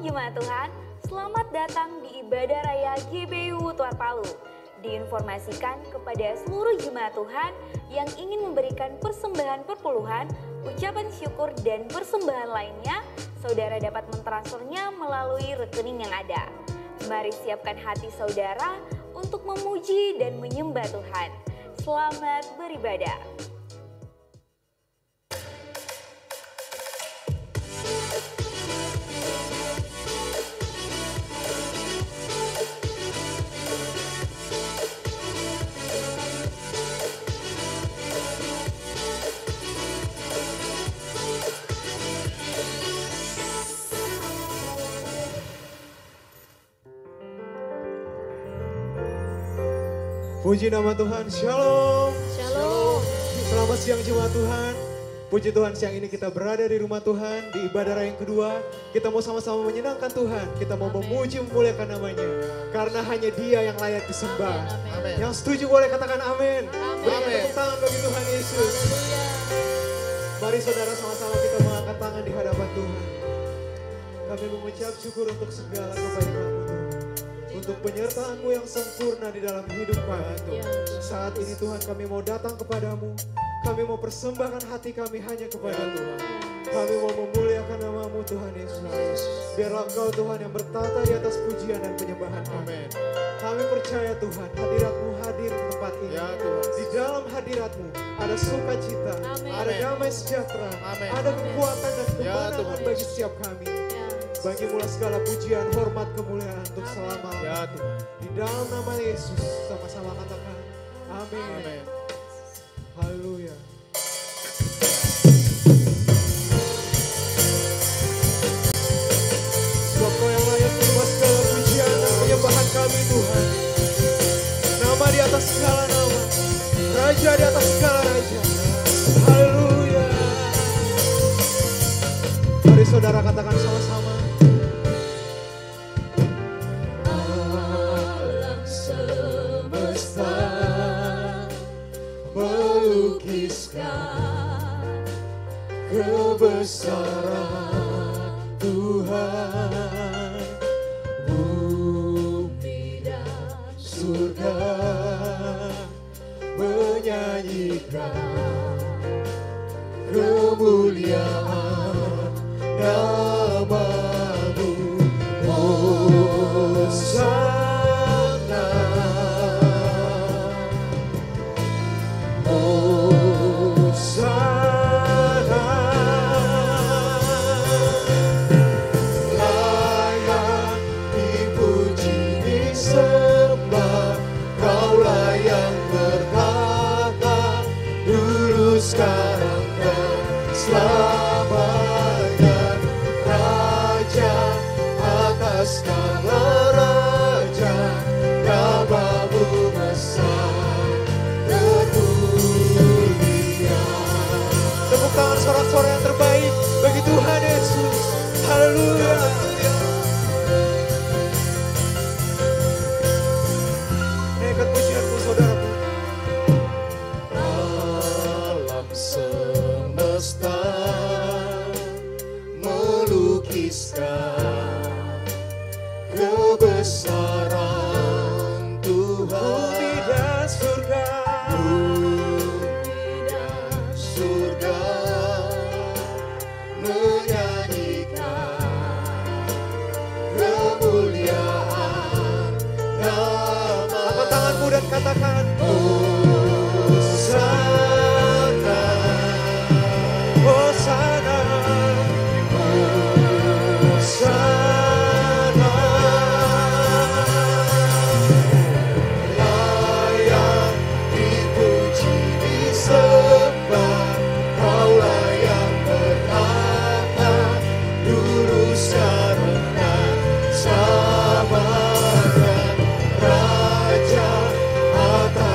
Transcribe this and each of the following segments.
Jemaat Tuhan, selamat datang di Ibadah Raya GBU Tuar Palu. Diinformasikan kepada seluruh jemaat Tuhan yang ingin memberikan persembahan perpuluhan, ucapan syukur dan persembahan lainnya, saudara dapat mentransfernya melalui rekening yang ada. Mari siapkan hati saudara untuk memuji dan menyembah Tuhan. Selamat beribadah. Puji nama Tuhan, Shalom. Shalom. Selamat siang jemaat Tuhan. Puji Tuhan, siang ini kita berada di rumah Tuhan, di ibadah raya yang kedua. Kita mau sama-sama menyenangkan Tuhan, kita mau memuji memuliakan namanya. Karena hanya Dia yang layak disembah. Amin. Yang setuju boleh katakan amin. Berikan tepuk tangan bagi Tuhan Yesus. Mari saudara sama-sama kita mengangkat tangan di hadapan Tuhan. Kami mengucap syukur untuk segala kebaikan-Mu Tuhan. Untuk penyertaan-Mu yang sempurna di dalam hidup kami Tuhan. Saat ini Tuhan kami mau datang kepadamu. Kami mau persembahkan hati kami hanya kepada Tuhan. Kami mau memuliakan nama-Mu Tuhan Yesus. Biarlah Engkau Tuhan yang bertata di atas pujian dan penyembahan kami. Kami percaya Tuhan hadirat-Mu hadir di tempat ini. Ya, Tuhan. Di dalam hadirat-Mu ada sukacita, ada damai sejahtera, ada kekuatan dan kemenangan bagi setiap kami. Bagi mula segala pujian, hormat, kemuliaan untuk selama-lamanya. Ya Tuhan. Di dalam nama Yesus sama-sama katakan amin. Haleluya. Sebab Kau yang layak menerima segala pujian dan penyembahan kami Tuhan. Nama di atas segala nama, Raja di atas segala raja. Haleluya. Mari saudara katakan sama-sama. Kebesaran Tuhan, bumi dan surga menyanyikan kemuliaan nama-Mu. Hosana, Hosana. Sekarang dan selamanya, Raja atas segala raja, nama-Mu besar termulia. Tepuk tangan sorak-sorai yang terbaik bagi Tuhan Yesus. Haleluya. Naikkan pujianmu saudaraku. Semesta melukiskan kebesaran Tuhan. Bumi dan surga, bumi dan surga menyanyikan kemuliaan nama. Angkat tanganmu dan katakan Hosana. Hosana, Hosana, layak dipuji disembah, Kaulah yang bertata dulu sekarang dan selamanya, Raja atas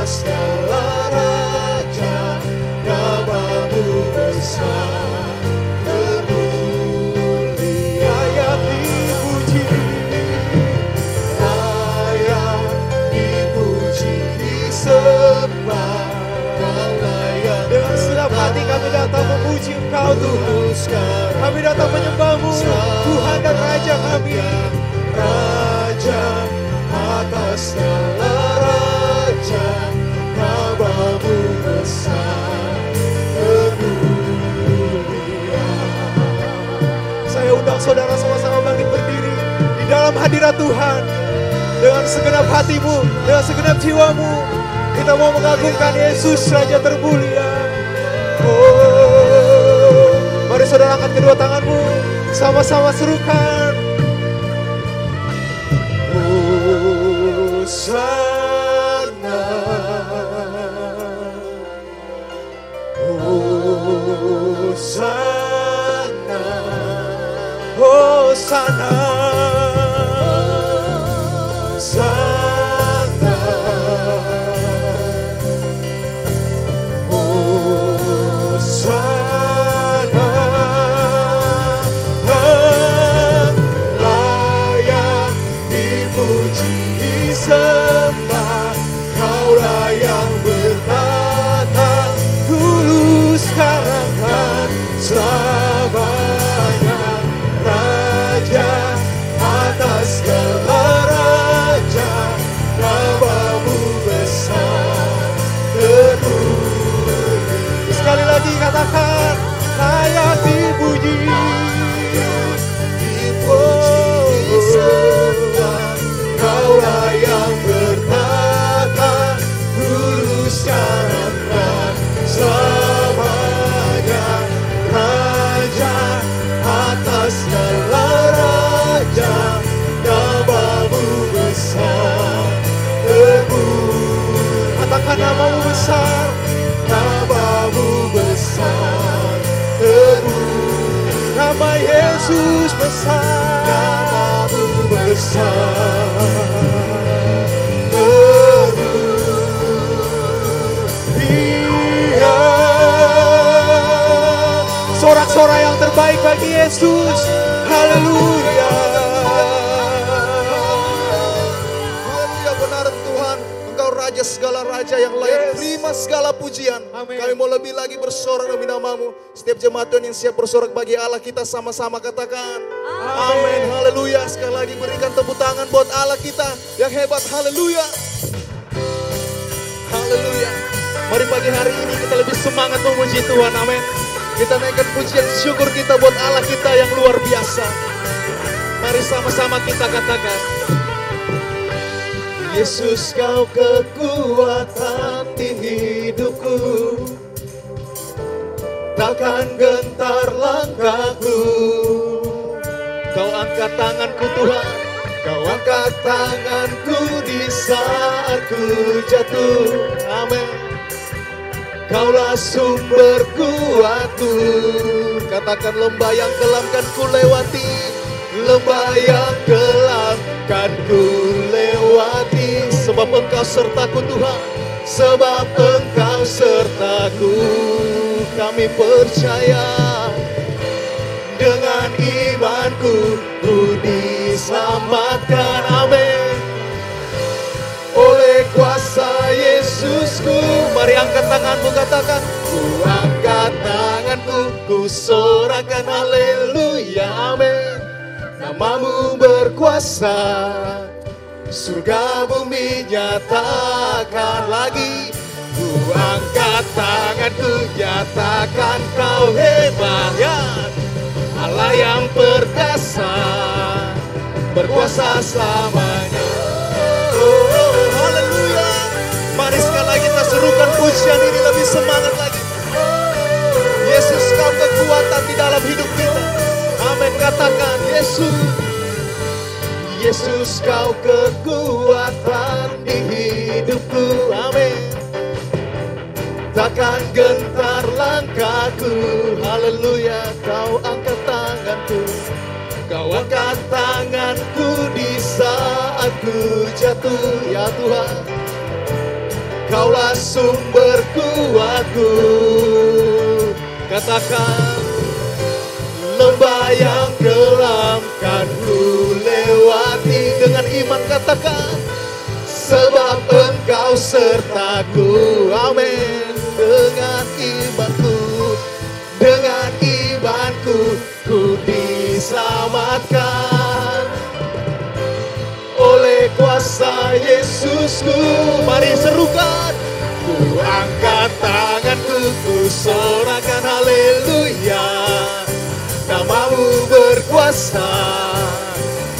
sama-sama bangkit berdiri di dalam hadirat Tuhan. Dengan segenap hatimu, dengan segenap jiwamu, kita mau mengagungkan Yesus Raja termulia. Oh, mari saudara angkat kedua tanganmu, sama-sama serukan. Hosana, Hosana, Hosana, Hosana, Hosana, layak dipuji disembah, Kaulah yang bertata dulu sekarang dan selamanya, Raja atas segala raja, namamu besar terpuji. Sekali lagi katakan, layak dipuji, disembah, Kaulah yang bertata dulu sekarang dan selamanya, Raja atas segala raja, namamu besar terpuji. Katakan namamu besar, namamu besar terpuji. Nama Yesus besar, namamu besar terpuji. Sorak-sorai yang terbaik bagi Yesus. Haleluya. Haleluya, benar Tuhan, Engkau Raja segala raja yang layak terima segala pujian. Amin. Kami mau lebih lagi bersorak demi namamu. Setiap jemaat Tuhan yang siap bersorak bagi Allah, kita sama-sama katakan amin. Haleluya. Sekali lagi berikan tepuk tangan buat Allah kita yang hebat. Haleluya. Haleluya. Mari pagi hari ini kita lebih semangat memuji Tuhan. Amin. Kita naikkan pujian syukur kita buat Allah kita yang luar biasa. Mari sama-sama kita katakan, Yesus kau kekuatan di hidupku, takkan gentar langkahku. Kau angkat tanganku Tuhan, kau angkat tanganku di saat ku jatuh. Amin. Kaulah sumber kuatku. Katakan, lembah yang kelam kan ku lewati, lembah yang kelam kan ku lewati. Sebab Engkau sertaku Tuhan, sebab Engkau sertaku. Kami percaya, dengan imanku ku diselamatkan. Amin. Oleh kuasa Yesusku. Mari angkat tanganmu, katakan, ku angkat tanganku, ku sorakan haleluya, amin. Namamu berkuasa, surga bumi nyatakan lagi. Ku angkat tanganku, nyatakan kau hebat, ya Allah yang perkasa, berkuasa selamanya. Haleluya. Mari sekali lagi kita serukan pujian ini lebih semangat lagi. Yesus kau kekuatan di dalam hidup kita. Amin. Katakan, Yesus, Yesus kau kekuatan di hidupku. Amin. Takkan gentar langkahku. Haleluya. Kau angkat tanganku, kau angkat tanganku di saat ku jatuh, ya Tuhan. Kaulah sumber kuatku. Katakan, lembah yang kelam kan ku lewati. Dengan iman katakan, sebab Engkau sertaku. Amin. Dengan imanku, dengan imanku ku diselamatkan. Oleh kuasa Yesusku. Mari serukan, ku angkat tanganku, ku sorakan haleluya. Namamu berkuasa, berkuasa.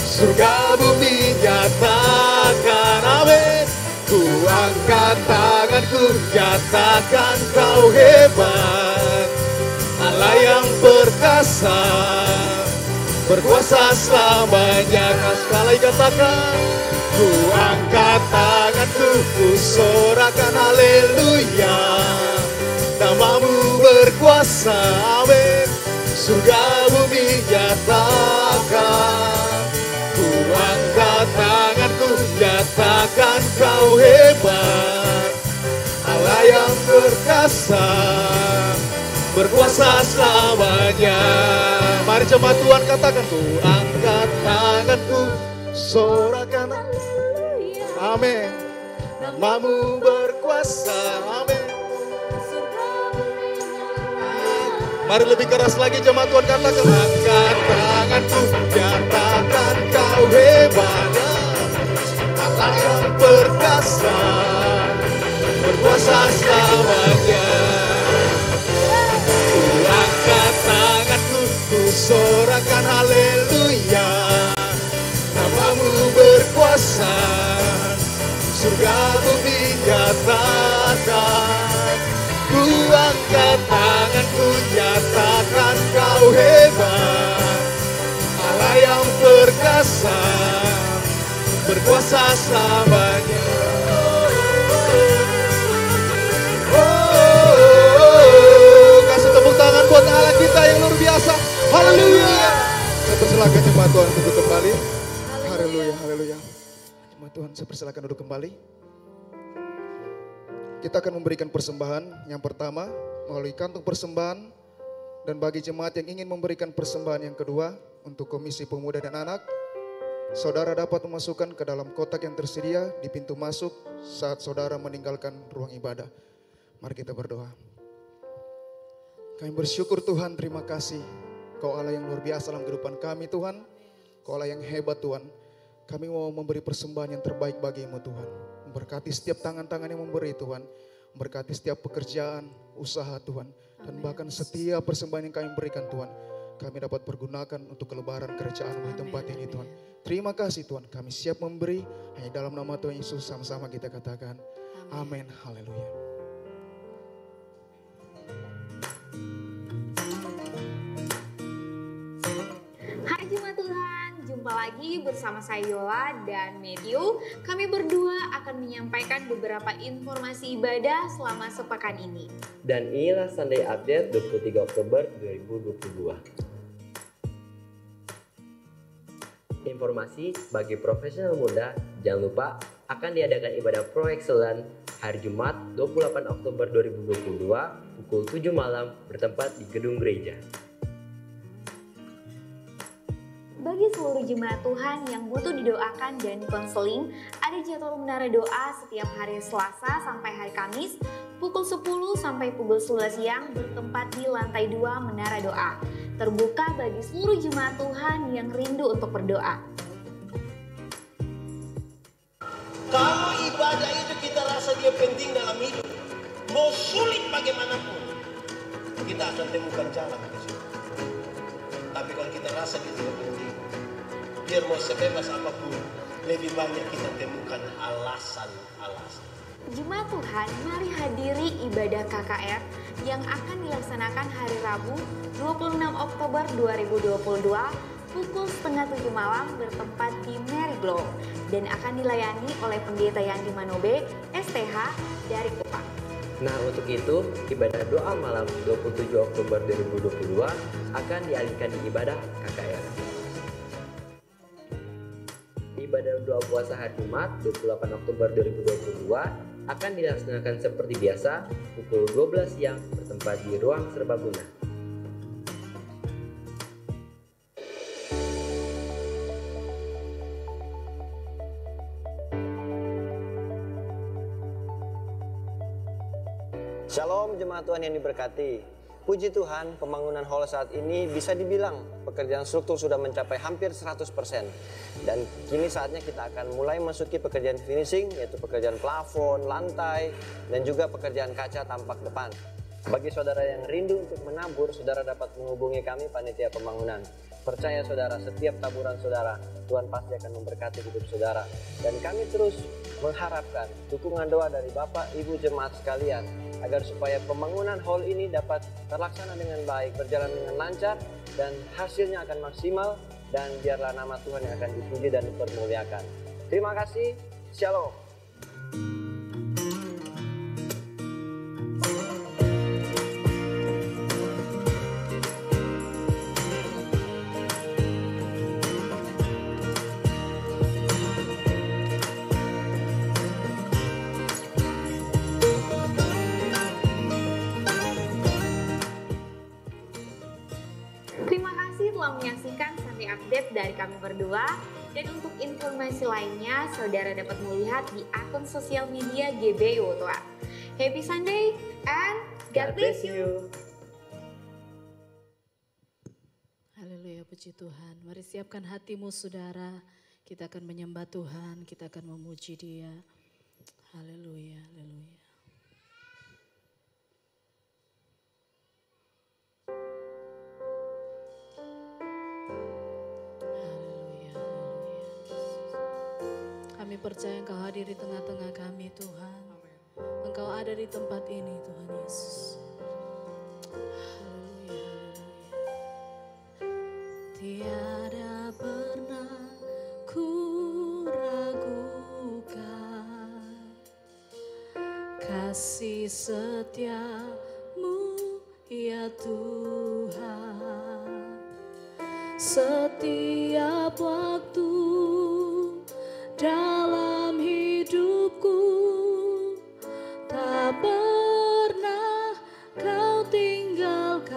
Surga bumi nyatakan amin. Ku angkat tanganku, nyatakan kau hebat. Allah yang perkasa, berkuasa selamanya. Sekali katakan, ku angkat tanganku, ku sorakan haleluya. Namamu berkuasa, amin. Surga bumi nyatakan. Ku angkat tanganku, nyatakan kau hebat. Allah yang perkasa, berkuasa selamanya. Mari jemaat Tuhan katakan, ku angkat tanganku, sorakan haleluya. Amin. Namamu berkuasa, amin. Mari lebih keras lagi jemaat Tuhan katakan, angkat tanganku, nyatakan kau hebat. Allah yang perkasa, berkuasa selamanya. Ku angkat tanganku, ku sorakan haleluya. Namamu berkuasa, surga bumi nyatakan. Ku angkat tanganku, nyatakan kau hebat. Allah yang perkasa, berkuasa selamanya. Kasih tepuk tangan buat Allah kita yang luar biasa. Haleluya. Saya persilakan jemaat Tuhan duduk kembali. Haleluya, haleluya. Jemaat Tuhan, saya persilakan duduk kembali. Kita akan memberikan persembahan yang pertama melalui kantung persembahan, dan bagi jemaat yang ingin memberikan persembahan yang kedua untuk Komisi Pemuda dan Anak, saudara dapat memasukkan ke dalam kotak yang tersedia di pintu masuk saat saudara meninggalkan ruang ibadah. Mari kita berdoa. Kami bersyukur Tuhan, terima kasih. Kau Allah yang luar biasa dalam kehidupan kami Tuhan. Kau Allah yang hebat Tuhan. Kami mau memberi persembahan yang terbaik bagi-Mu Tuhan. Memberkati setiap tangan-tangan yang memberi Tuhan. Memberkati setiap pekerjaan, usaha Tuhan. Dan bahkan setiap persembahan yang kami berikan Tuhan, kami dapat pergunakan untuk kelebaran kerajaan-Mu di tempat ini Tuhan. Terima kasih Tuhan, kami siap memberi. Hanya dalam nama Tuhan Yesus sama-sama kita katakan amin. Haleluya. Hai Jemaat Tuhan, jumpa lagi bersama saya Yola dan Matthew. Kami berdua akan menyampaikan beberapa informasi ibadah selama sepekan ini. Dan inilah Sunday Update 23 Oktober 2022. Informasi bagi profesional muda, jangan lupa akan diadakan ibadah Pro Excellence hari Jumat 28 Oktober 2022 pukul 7 malam bertempat di gedung gereja. Bagi seluruh jemaat Tuhan yang butuh didoakan dan konseling, ada jadwal menara doa setiap hari Selasa sampai hari Kamis pukul 10 sampai pukul 11 siang bertempat di lantai 2 menara doa. Terbuka bagi seluruh jemaat Tuhan yang rindu untuk berdoa. Kalau ibadah itu kita rasa dia penting dalam hidup, mau sulit bagaimanapun, kita akan temukan jalan ke situ. Tapi kalau kita rasa dia tidak penting, biar mau sebebas apapun, lebih banyak kita temukan alasan-alasan. Jemaat Tuhan, mari hadiri ibadah KKR yang akan dilaksanakan hari Rabu 26 Oktober 2022 pukul setengah 7 malam bertempat di Mary Glow dan akan dilayani oleh Pendeta Yandi Manobe, STH dari Kupang. Nah, untuk itu, ibadah doa malam 27 Oktober 2022 akan dialihkan di ibadah KKR. Ibadah doa puasa hari Jumat 28 Oktober 2022 akan dilaksanakan seperti biasa pukul 12 siang bertempat di ruang serbaguna. Shalom jemaat Tuhan yang diberkati. Puji Tuhan, pembangunan hall saat ini bisa dibilang pekerjaan struktur sudah mencapai hampir 100%. Dan kini saatnya kita akan mulai masuki pekerjaan finishing, yaitu pekerjaan plafon, lantai, dan juga pekerjaan kaca tampak depan. Bagi saudara yang rindu untuk menabur, saudara dapat menghubungi kami panitia pembangunan. Percaya saudara, setiap taburan saudara, Tuhan pasti akan memberkati hidup saudara. Dan kami terus mengharapkan dukungan doa dari Bapak, Ibu jemaat sekalian, agar supaya pembangunan hall ini dapat terlaksana dengan baik, berjalan dengan lancar, dan hasilnya akan maksimal, dan biarlah nama Tuhan yang akan dipuji dan dipermuliakan. Terima kasih, Shalom. Terima kasih telah menyaksikan Sunday Update dari kami berdua. Dan untuk informasi lainnya, saudara dapat melihat di akun sosial media GBU Tua. Happy Sunday and God bless you. Haleluya, puji Tuhan. Mari siapkan hatimu saudara. Kita akan menyembah Tuhan, kita akan memuji Dia. Haleluya, haleluya. Kami percaya Engkau hadir di tengah-tengah kami Tuhan. Engkau ada di tempat ini Tuhan Yesus. Haleluya, haleluya. Tiada pernah ku ragukan kasih setiamu ya Tuhan. Setiap waktu dalam hidupku tak pernah kau tinggalkan.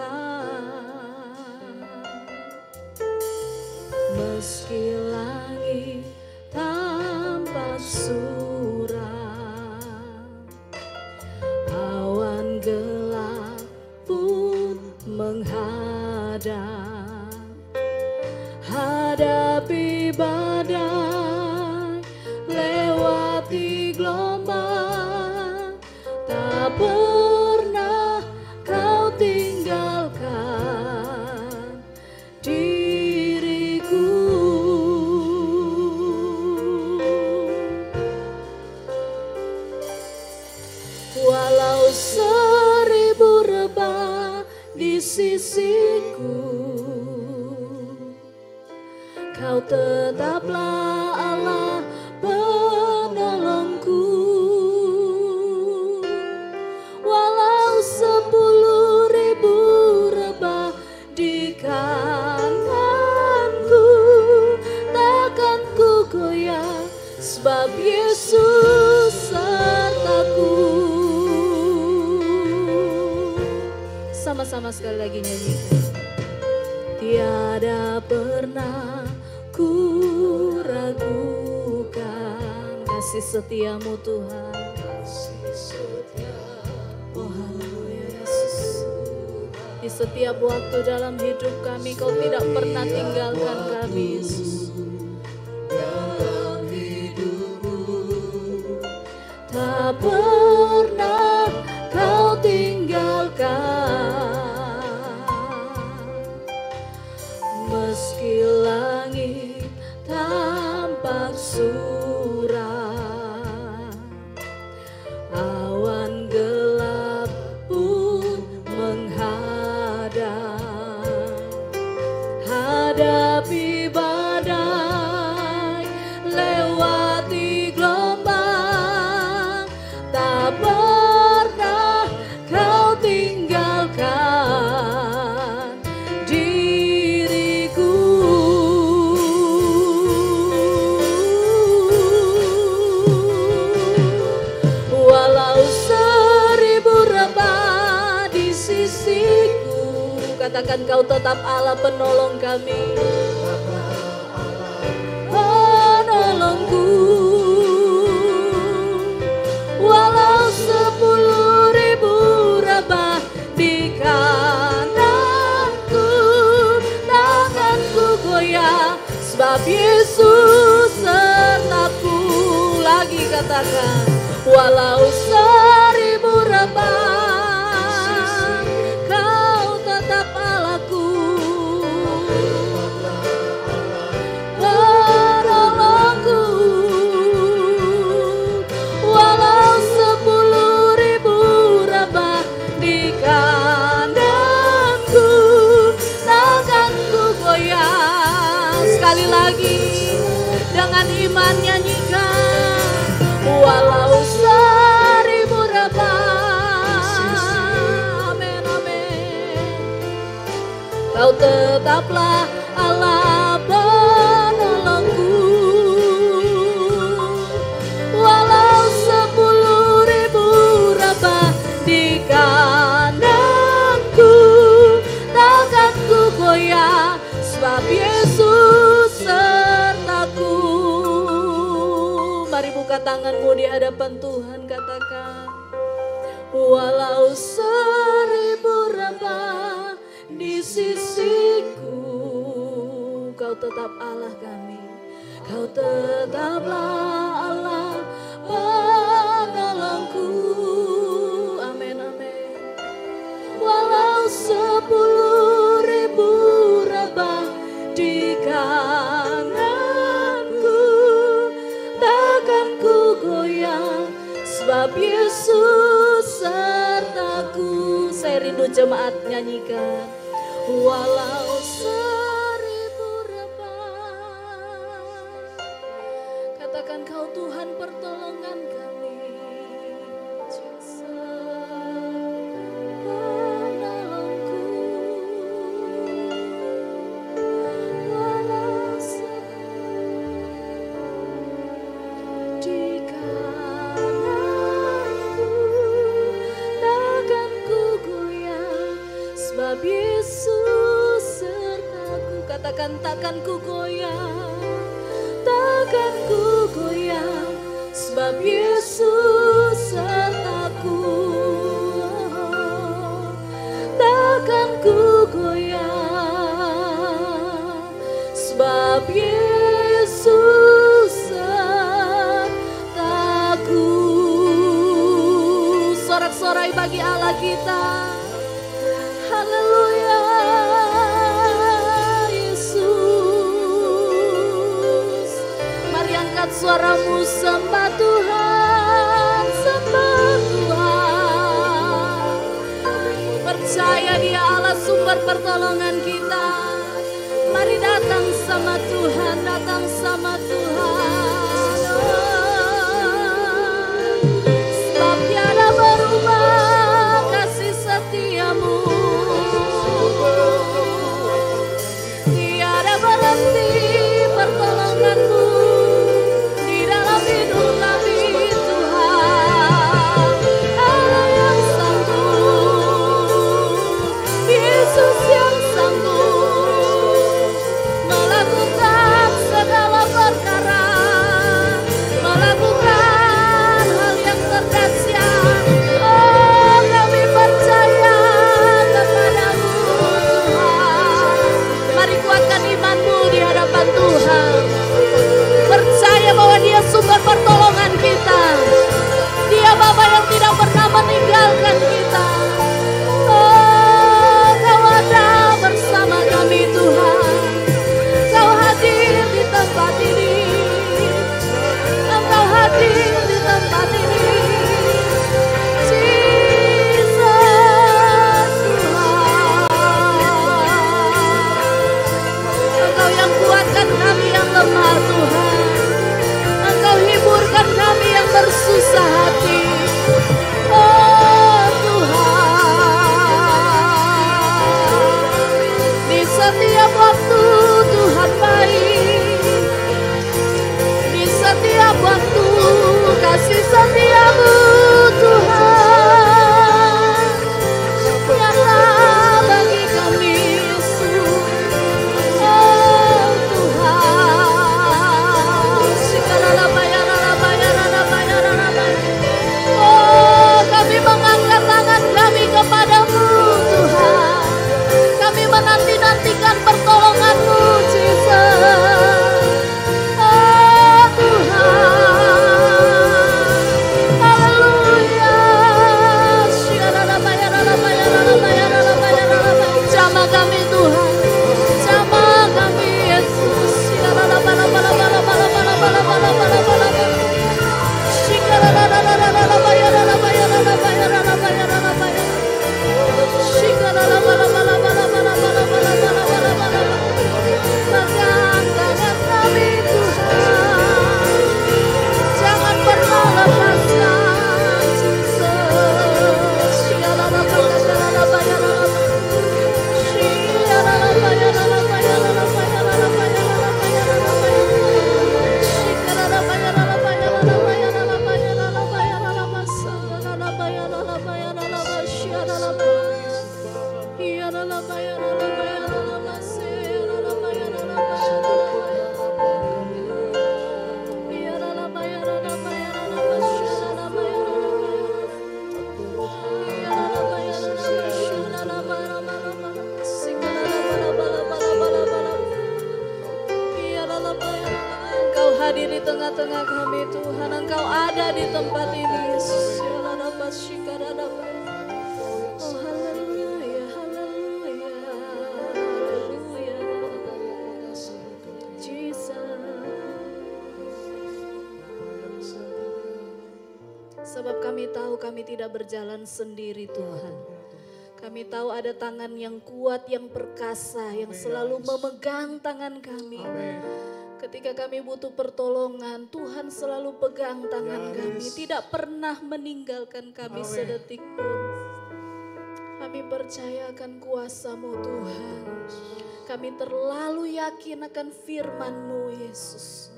Meski langit tampak suram, awan gelap pun menghadap, hadapi badai, lewati gelombang, tak pernah kau tinggalkan diriku. Walau 1000 rebah di sisiku, Kau tetaplah Allah penolongku. Walau 10.000 rebah di kananku, takkan ku goyah, sebab Yesus sertaku. Sama-sama sekali lagi nyanyikan. Tiada pernah ku ragukan kasih setiamu Tuhan. Oh haleluya Yesus. Di setiap waktu dalam hidup kami Kau tidak pernah tinggalkan kami Yesus. Tak pernah Kau tinggalkan. Meski langit tampak suram, awan gelap pun menghadap, hadapi badai, lewati gelombang, tak pernah Kau tinggalkan diriku. Walau 1000 rebah di sisiku, katakan Kau tetap Allah penolong kami. Penolongku. Walau 10.000 rebah di kananku, takkan ku goyah, sebab Yesus sertaku. Lagi katakan, walau 1000 rebah, Kau tetap Allahku. Dengan iman nyanyikan, walau 1000 rebah. Amin, amin. Kau tetaplah Allah penolongku. Walau 10.000 rebah di kananku, takkan ku goyah, sebab Yesus sertaku. Mari buka tanganmu di hadapan Tuhan, katakan, walau 1000 rebah di sisiku, kau tetap Allah kami, kau tetaplah Allah penolongku. Amin, amin. Walau 10.000 rebah di kananku, takkan ku goyah, sebab Yesus sertaku. Saya rindu jemaat nyanyikan, walau 1000 rebah. Katakan, kau Tuhan pertolongan kami, Jesus penolongku. Walau di kananku, takkan ku goyah, sebab Yesus sertaku. Katakan, takkan ku goyah, takkan ku goyah, sebab Yesus sertaku. Takkan ku goyah, sebab Yesus sertaku. Sorak-sorai bagi Allah kita. Haleluya, Yesus. Mari angkat suaramu, sembah Tuhan, sembah Tuhan. Percaya Dia Allah sumber pertolongan kita. Mari datang sama Tuhan, datang sama Tuhan. Sebab tiada berubah kasih setiamu, tiada berhenti pertolonganmu di dalam hidup kami, Tuhan. Allah yang sanggup, Yesus yang sanggup melakukan segala perkara, melakukan hal yang terdahsyat. Oh, kami percaya kepadamu, Tuhan. Mari kuatkan imanmu di hadapan Tuhan. Percaya bahwa Dia sumber pertolongan kita. Dia Bapa yang tidak pernah meninggalkan kita. Oh, Kau ada bersama kami, Tuhan. Kau hadir di tempat ini. Engkau hadir di tempat ini. Jesus, Tuhan. Engkau yang kuatkan kami yang lemah, Tuhan. Engkau hiburkan kami yang bersusah hati. Oh Tuhan, di setiap waktu Tuhan baik, di setiap waktu kasih setiamu, Tuhan. Nyata bagi kami, Yesus. Oh Tuhan, segala bayar. hadir di tengah-tengah kami Tuhan. Engkau ada di tempat ini Yesus. Oh haleluya, haleluya, haleluya. Jesus. Sebab kami tahu kami tidak berjalan sendiri Tuhan. Kami tahu ada tangan yang kuat, yang perkasa, yang selalu memegang tangan kami. Ketika kami butuh pertolongan, Tuhan selalu pegang tangan kami. Tidak pernah meninggalkan kami sedetik pun. Kami percayakan kuasa-Mu Tuhan. Kami terlalu yakin akan firman-Mu Yesus.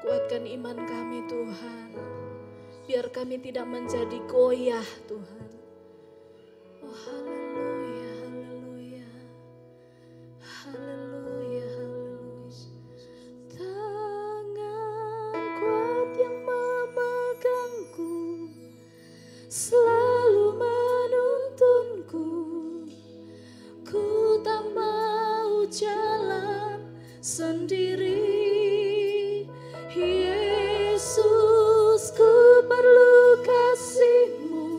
Kuatkan iman kami Tuhan. Biar kami tidak menjadi goyah Tuhan. Oh haleluya, haleluya, haleluya, haleluya. Tangan kuat yang memegangku, selalu menuntunku. Ku tak mau jalan sendiri. Yesus, ku perlu kasih-Mu.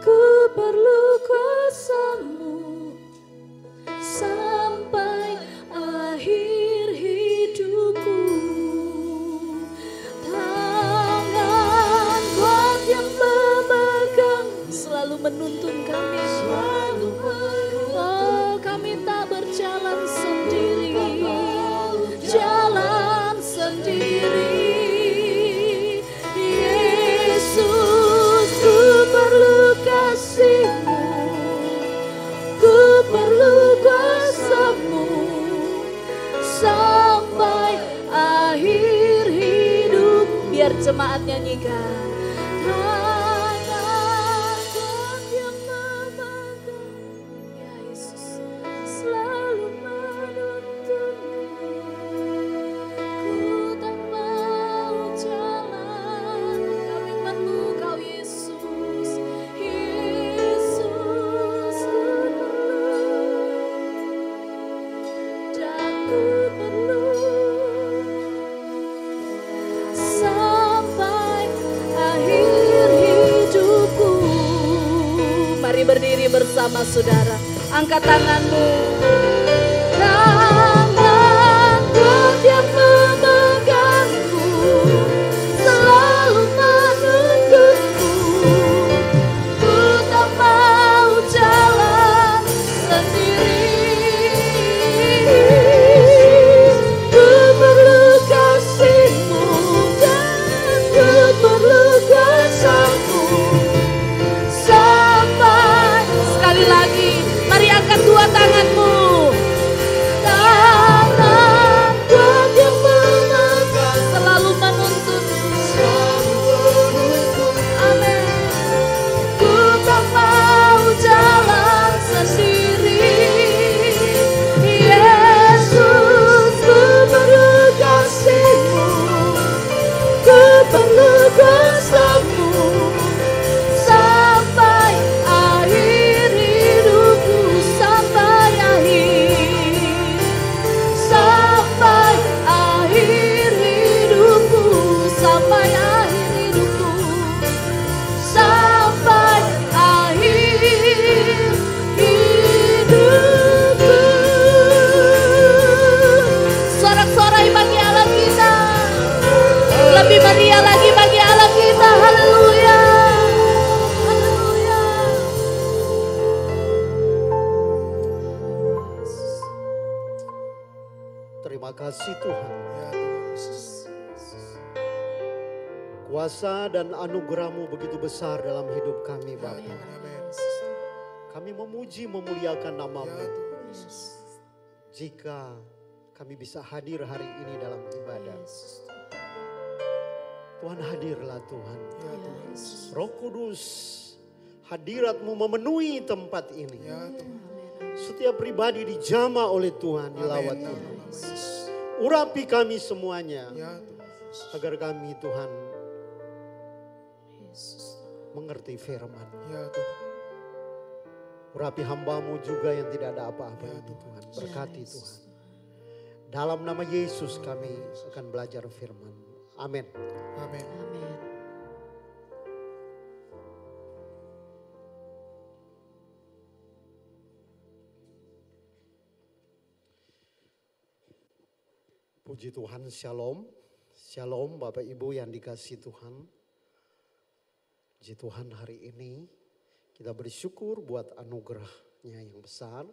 Ku perlu kuasa-Mu sampai akhir hidupku. Tangan kuat yang memegang selalu menuntun kami. Oh, kami tak berjalan sendiri, jalan sendiri. Yesus, ku perlu kasih-Mu, ku perlu kuasa-Mu sampai akhir hidup. Biar jemaat nyanyikan. Tangan kuat yang memegang, ya Yesus, selalu menuntunku. Ku tak mau jalan, kami perlu Kau Yesus. Yesus, ku perlu, dan ku perlu sampai akhir hidupku. Mari berdiri bersama saudara. Angkat tanganmu. Tangan kuat yang memegangku, selalu menuntunku. Ku tak mau jalan sendiri. Ku perlu kasih-Mu dan ku perlu kuasa-Mu sampai. Sekali lagi, mari angkat dua tanganmu. Tangan kuat yang memegang selalu menuntun. Amin. Ku tak mau jalan sendiri. Yesus, ku perlu kasih-Mu, ku perlu kuasa-Mu sampai akhir hidupku, sampai akhir, sampai akhir hidupku, sampai akhir hidupku, sampai akhir hidupku. Sorak-sorai bagi Allah kita, lebih meriah lagi bagi Allah kita. Haleluya, haleluya. Terima kasih Tuhan. Kuasa dan anugerah-Mu begitu besar dalam hidup kami Bapa. Kami memuji memuliakan nama-Mu. Jika kami bisa hadir hari ini dalam ibadah. Tuhan hadirlah Tuhan. Roh Kudus, hadirat-Mu memenuhi tempat ini. Setiap pribadi dijamah oleh Tuhan, dilawat Tuhan. Urapi kami semuanya. Agar kami Tuhan mengerti firman. Urapi hamba-Mu juga yang tidak ada apa-apa ini Tuhan. Berkati Tuhan. Dalam nama Yesus kami akan belajar firman. Amin. Amin. Amin. Puji Tuhan, shalom. Shalom Bapak Ibu yang dikasihi Tuhan. Puji Tuhan, hari ini kita bersyukur buat anugerah-Nya yang besar.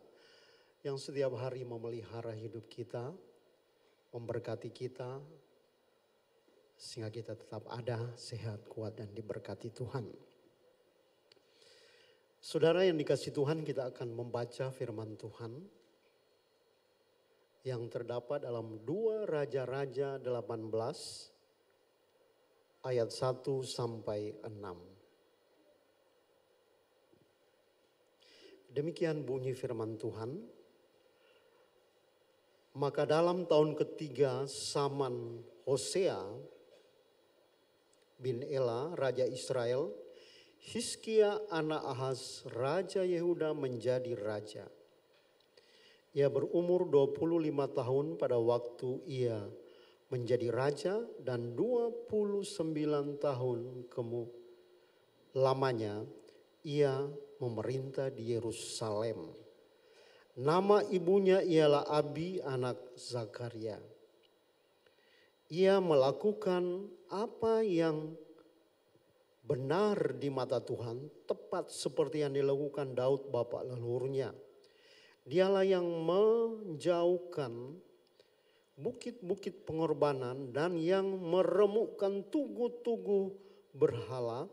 Yang setiap hari memelihara hidup kita, memberkati kita, sehingga kita tetap ada, sehat, kuat, dan diberkati Tuhan. Saudara yang dikasihi Tuhan, kita akan membaca firman Tuhan yang terdapat dalam 2 Raja-Raja 18 ayat 1 sampai 6. Demikian bunyi firman Tuhan. Maka dalam tahun ketiga zaman Hosea bin Ela, Raja Israel, Hizkia anak Ahaz, Raja Yehuda menjadi raja. Ia berumur 25 tahun pada waktu ia menjadi raja dan 29 tahun lamanya ia memerintah di Yerusalem. Nama ibunya ialah Abi anak Zakaria. Ia melakukan apa yang benar di mata Tuhan, tepat seperti yang dilakukan Daud bapak leluhurnya. Dialah yang menjauhkan bukit-bukit pengorbanan dan yang meremukkan tugu-tugu berhala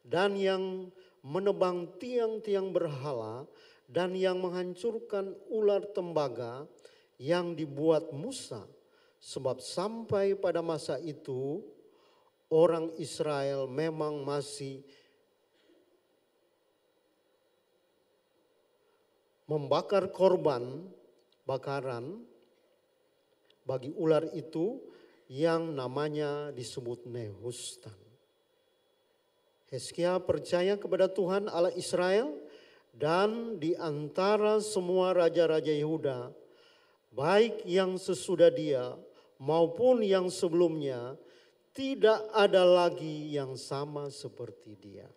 dan yang menebang tiang-tiang berhala dan yang menghancurkan ular tembaga yang dibuat Musa. Sebab sampai pada masa itu orang Israel memang masih membakar korban bakaran bagi ular itu yang namanya disebut Nehustan. Hizkia percaya kepada Tuhan Allah Israel, dan di antara semua raja-raja Yehuda, baik yang sesudah dia maupun yang sebelumnya, tidak ada lagi yang sama seperti dia.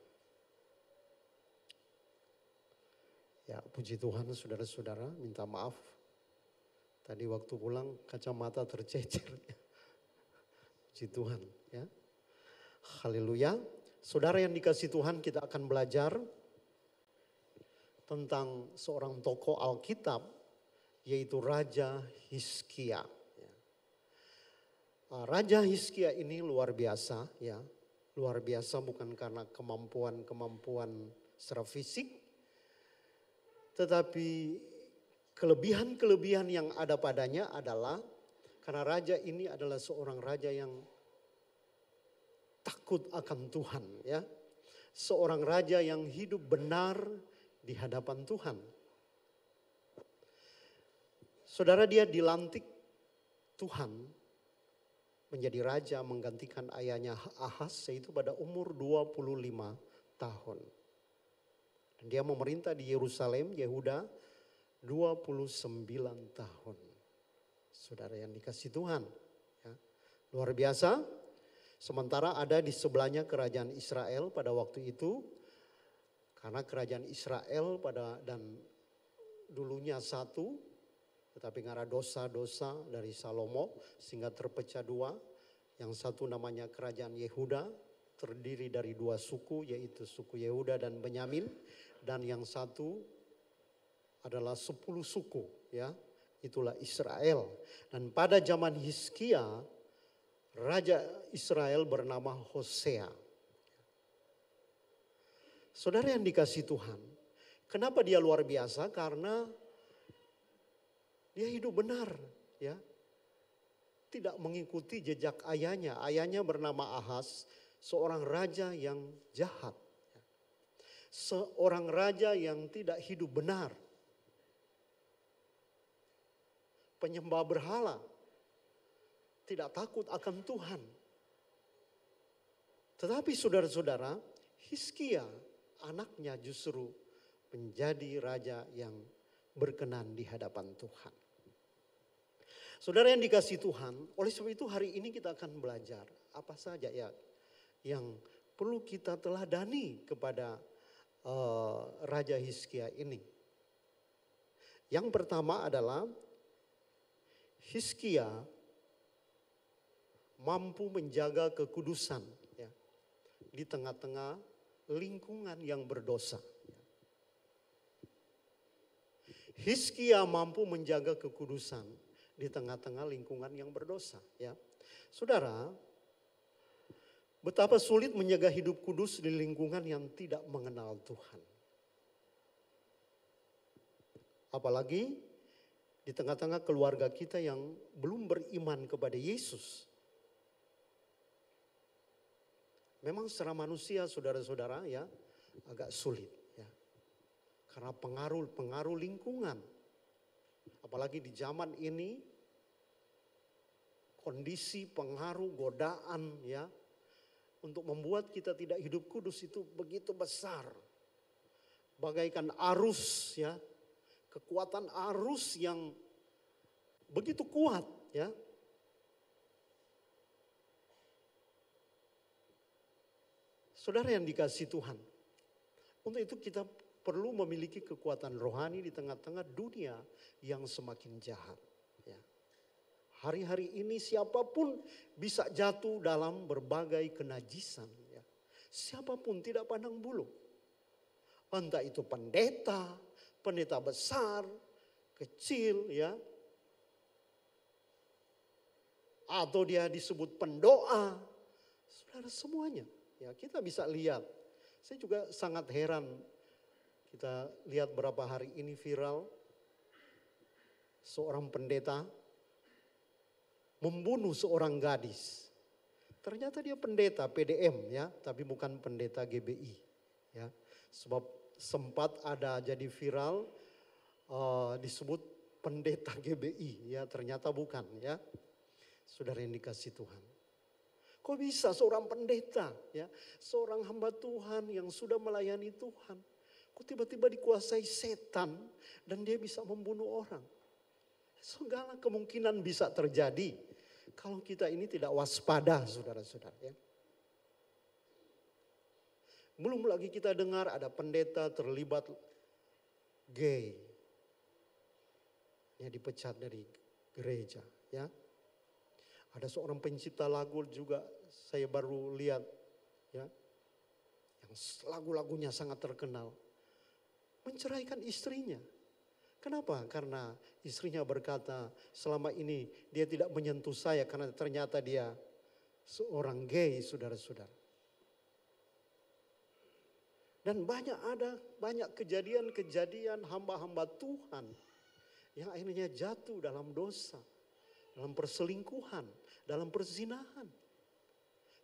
Ya, puji Tuhan saudara-saudara, minta maaf. Tadi waktu pulang kacamata tercecer. Puji Tuhan ya. Haleluya. Saudara yang dikasihi Tuhan, kita akan belajar tentang seorang tokoh Alkitab, yaitu Raja Hizkia. Raja Hizkia ini luar biasa ya. Luar biasa bukan karena kemampuan secara fisik, tetapi kelebihan-kelebihan yang ada padanya adalah karena raja ini adalah seorang raja yang takut akan Tuhan ya. Seorang raja yang hidup benar di hadapan Tuhan. Saudara, dia dilantik Tuhan menjadi raja menggantikan ayahnya Ahaz, yaitu pada umur 25 tahun. Dan dia memerintah di Yerusalem, Yehuda 29 tahun. Saudara yang dikasihi Tuhan ya. Luar biasa. Sementara ada di sebelahnya kerajaan Israel pada waktu itu. Karena kerajaan Israel dan dulunya satu, tetapi karena dosa-dosa dari Salomo sehingga terpecah dua. Yang satu namanya kerajaan Yehuda, terdiri dari 2 suku, yaitu suku Yehuda dan Benyamin. Dan yang satu adalah 10 suku ya, itulah Israel. Dan pada zaman Hizkia, Raja Israel bernama Hosea. Saudara yang dikasihi Tuhan, kenapa dia luar biasa? Karena dia hidup benar ya. Tidak mengikuti jejak ayahnya. Ayahnya bernama Ahaz, seorang raja yang jahat. Seorang raja yang tidak hidup benar. Penyembah berhala. Tidak takut akan Tuhan. Tetapi saudara-saudara, Hizkia anaknya justru menjadi raja yang berkenan di hadapan Tuhan. Saudara yang dikasihi Tuhan, oleh sebab itu hari ini kita akan belajar apa saja ya yang perlu kita teladani kepada Raja Hizkia ini. Yang pertama adalah Hizkia mampu menjaga kekudusan ya, di tengah-tengah lingkungan yang berdosa. Hizkia mampu menjaga kekudusan di tengah-tengah lingkungan yang berdosa. Ya, saudara, betapa sulit menjaga hidup kudus di lingkungan yang tidak mengenal Tuhan. Apalagi di tengah-tengah keluarga kita yang belum beriman kepada Yesus. Memang secara manusia saudara-saudara ya agak sulit ya. Karena pengaruh lingkungan. Apalagi di zaman ini kondisi pengaruh godaan ya untuk membuat kita tidak hidup kudus itu begitu besar. Bagaikan arus ya, kekuatan arus yang begitu kuat ya. Saudara yang dikasihi Tuhan, untuk itu kita perlu memiliki kekuatan rohani di tengah-tengah dunia yang semakin jahat. Ya. Hari-hari ini siapapun bisa jatuh dalam berbagai kenajisan. Ya. Siapapun tidak pandang bulu. Entah itu pendeta besar, kecil ya. Atau dia disebut pendoa. Saudara semuanya. Ya, kita bisa lihat. Saya juga sangat heran. Kita lihat berapa hari ini viral seorang pendeta membunuh seorang gadis. Ternyata dia pendeta PDM ya, tapi bukan pendeta GBI ya. Sebab sempat ada jadi viral disebut pendeta GBI ya, ternyata bukan ya. Saudara yang dikasihi Tuhan. Kok bisa seorang pendeta ya, seorang hamba Tuhan yang sudah melayani Tuhan, kok tiba-tiba dikuasai setan dan dia bisa membunuh orang. Segala kemungkinan bisa terjadi kalau kita ini tidak waspada saudara-saudara ya. Belum lagi kita dengar ada pendeta terlibat gay. Ya dipecat dari gereja ya. Ada seorang pencipta lagu juga saya baru lihat ya. Yang lagu-lagunya sangat terkenal. Menceraikan istrinya. Kenapa? Karena istrinya berkata selama ini dia tidak menyentuh saya karena ternyata dia seorang gay saudara-saudara. Dan banyak kejadian-kejadian hamba-hamba Tuhan yang akhirnya jatuh dalam dosa, dalam perselingkuhan, dalam perzinahan.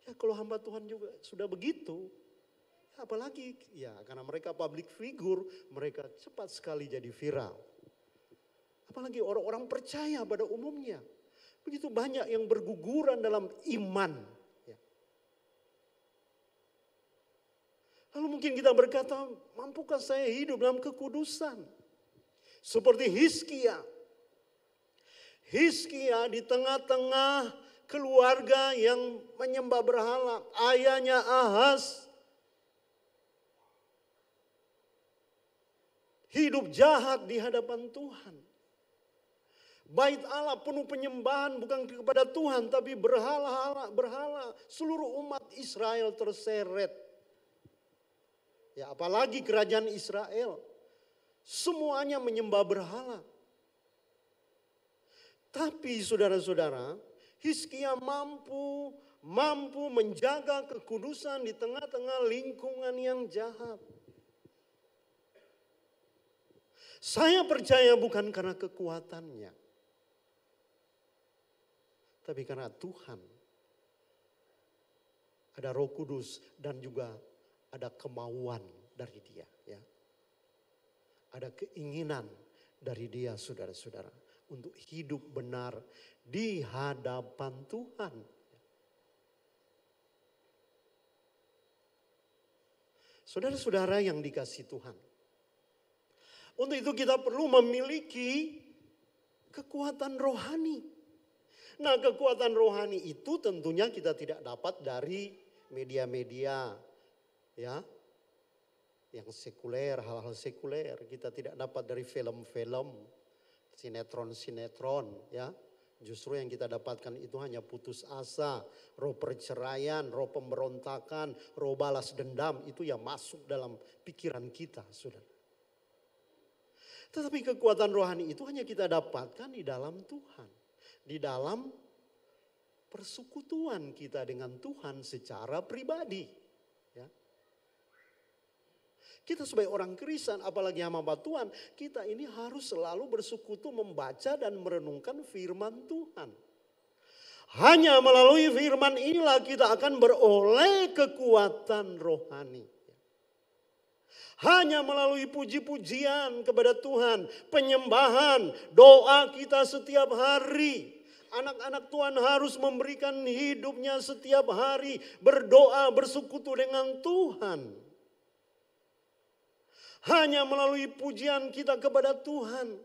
Ya kalau hamba Tuhan juga sudah begitu, ya apalagi ya karena mereka public figure, mereka cepat sekali jadi viral. Apalagi orang-orang percaya pada umumnya. Begitu banyak yang berguguran dalam iman. Ya. Lalu mungkin kita berkata, mampukah saya hidup dalam kekudusan? Seperti Hizkia. Hizkia di tengah-tengah keluarga yang menyembah berhala. Ayahnya Ahaz hidup jahat di hadapan Tuhan. Bait Allah penuh penyembahan bukan kepada Tuhan tapi berhala. Seluruh umat Israel terseret. Ya apalagi kerajaan Israel. Semuanya menyembah berhala. Tapi saudara-saudara, Hizkia mampu menjaga kekudusan di tengah-tengah lingkungan yang jahat. Saya percaya bukan karena kekuatannya. Tapi karena Tuhan. Ada Roh Kudus dan juga ada kemauan dari dia. Ya. Ada keinginan dari dia saudara-saudara. Untuk hidup benar di hadapan Tuhan. Saudara-saudara yang dikasihi Tuhan. Untuk itu kita perlu memiliki kekuatan rohani. Nah, kekuatan rohani itu tentunya kita tidak dapat dari media-media ya yang sekuler, hal-hal sekuler. Kita tidak dapat dari film-film, sinetron-sinetron ya. Justru yang kita dapatkan itu hanya putus asa, roh perceraian, roh pemberontakan, roh balas dendam. Itu yang masuk dalam pikiran kita, saudara. Tetapi kekuatan rohani itu hanya kita dapatkan di dalam Tuhan. Di dalam persekutuan kita dengan Tuhan secara pribadi. Ya. Kita sebagai orang Kristen, apalagi hamba Tuhan, kita ini harus selalu bersekutu membaca dan merenungkan firman Tuhan. Hanya melalui firman inilah kita akan beroleh kekuatan rohani. Hanya melalui puji-pujian kepada Tuhan, penyembahan, doa kita setiap hari. Anak-anak Tuhan harus memberikan hidupnya setiap hari, berdoa, bersekutu dengan Tuhan. Hanya melalui pujian kita kepada Tuhan,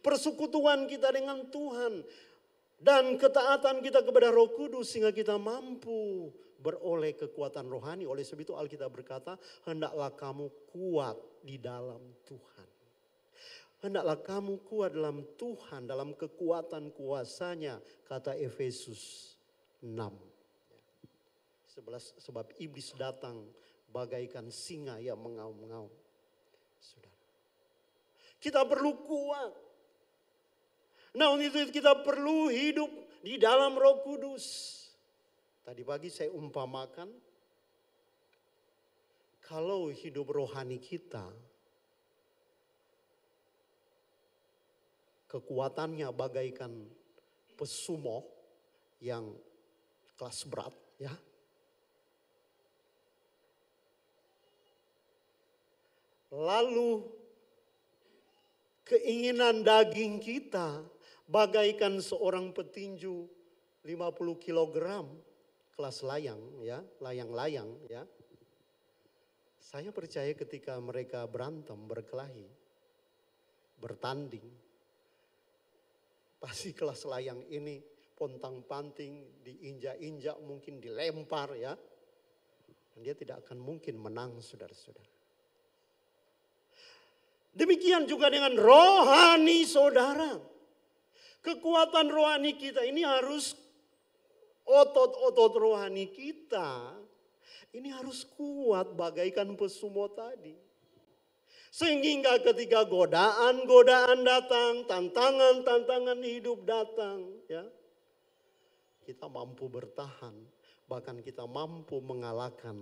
persekutuan kita dengan Tuhan, dan ketaatan kita kepada Roh Kudus sehingga kita mampu beroleh kekuatan rohani. Oleh sebab itu Alkitab berkata, hendaklah kamu kuat di dalam Tuhan. Hendaklah kamu kuat dalam Tuhan, dalam kekuatan kuasanya, kata Efesus 6. Sebab iblis datang bagaikan singa yang mengaum-ngaum. Saudara, kita perlu kuat. Nah, untuk itu kita perlu hidup di dalam Roh Kudus. Tadi pagi saya umpamakan, kalau hidup rohani kita, kekuatannya bagaikan pesumo yang kelas berat, ya. Lalu keinginan daging kita bagaikan seorang petinju 50 kg kelas layang ya, layang-layang ya. Saya percaya ketika mereka berantem, berkelahi, bertanding, pasti kelas layang ini pontang-panting, diinjak-injak, mungkin dilempar ya. Dan dia tidak akan mungkin menang, saudara-saudara. Demikian juga dengan rohani saudara. Kekuatan rohani kita ini harus, otot-otot rohani kita ini harus kuat bagaikan pesumo tadi. Sehingga ketika godaan-godaan datang, tantangan-tantangan hidup datang, ya, kita mampu bertahan. Bahkan kita mampu mengalahkan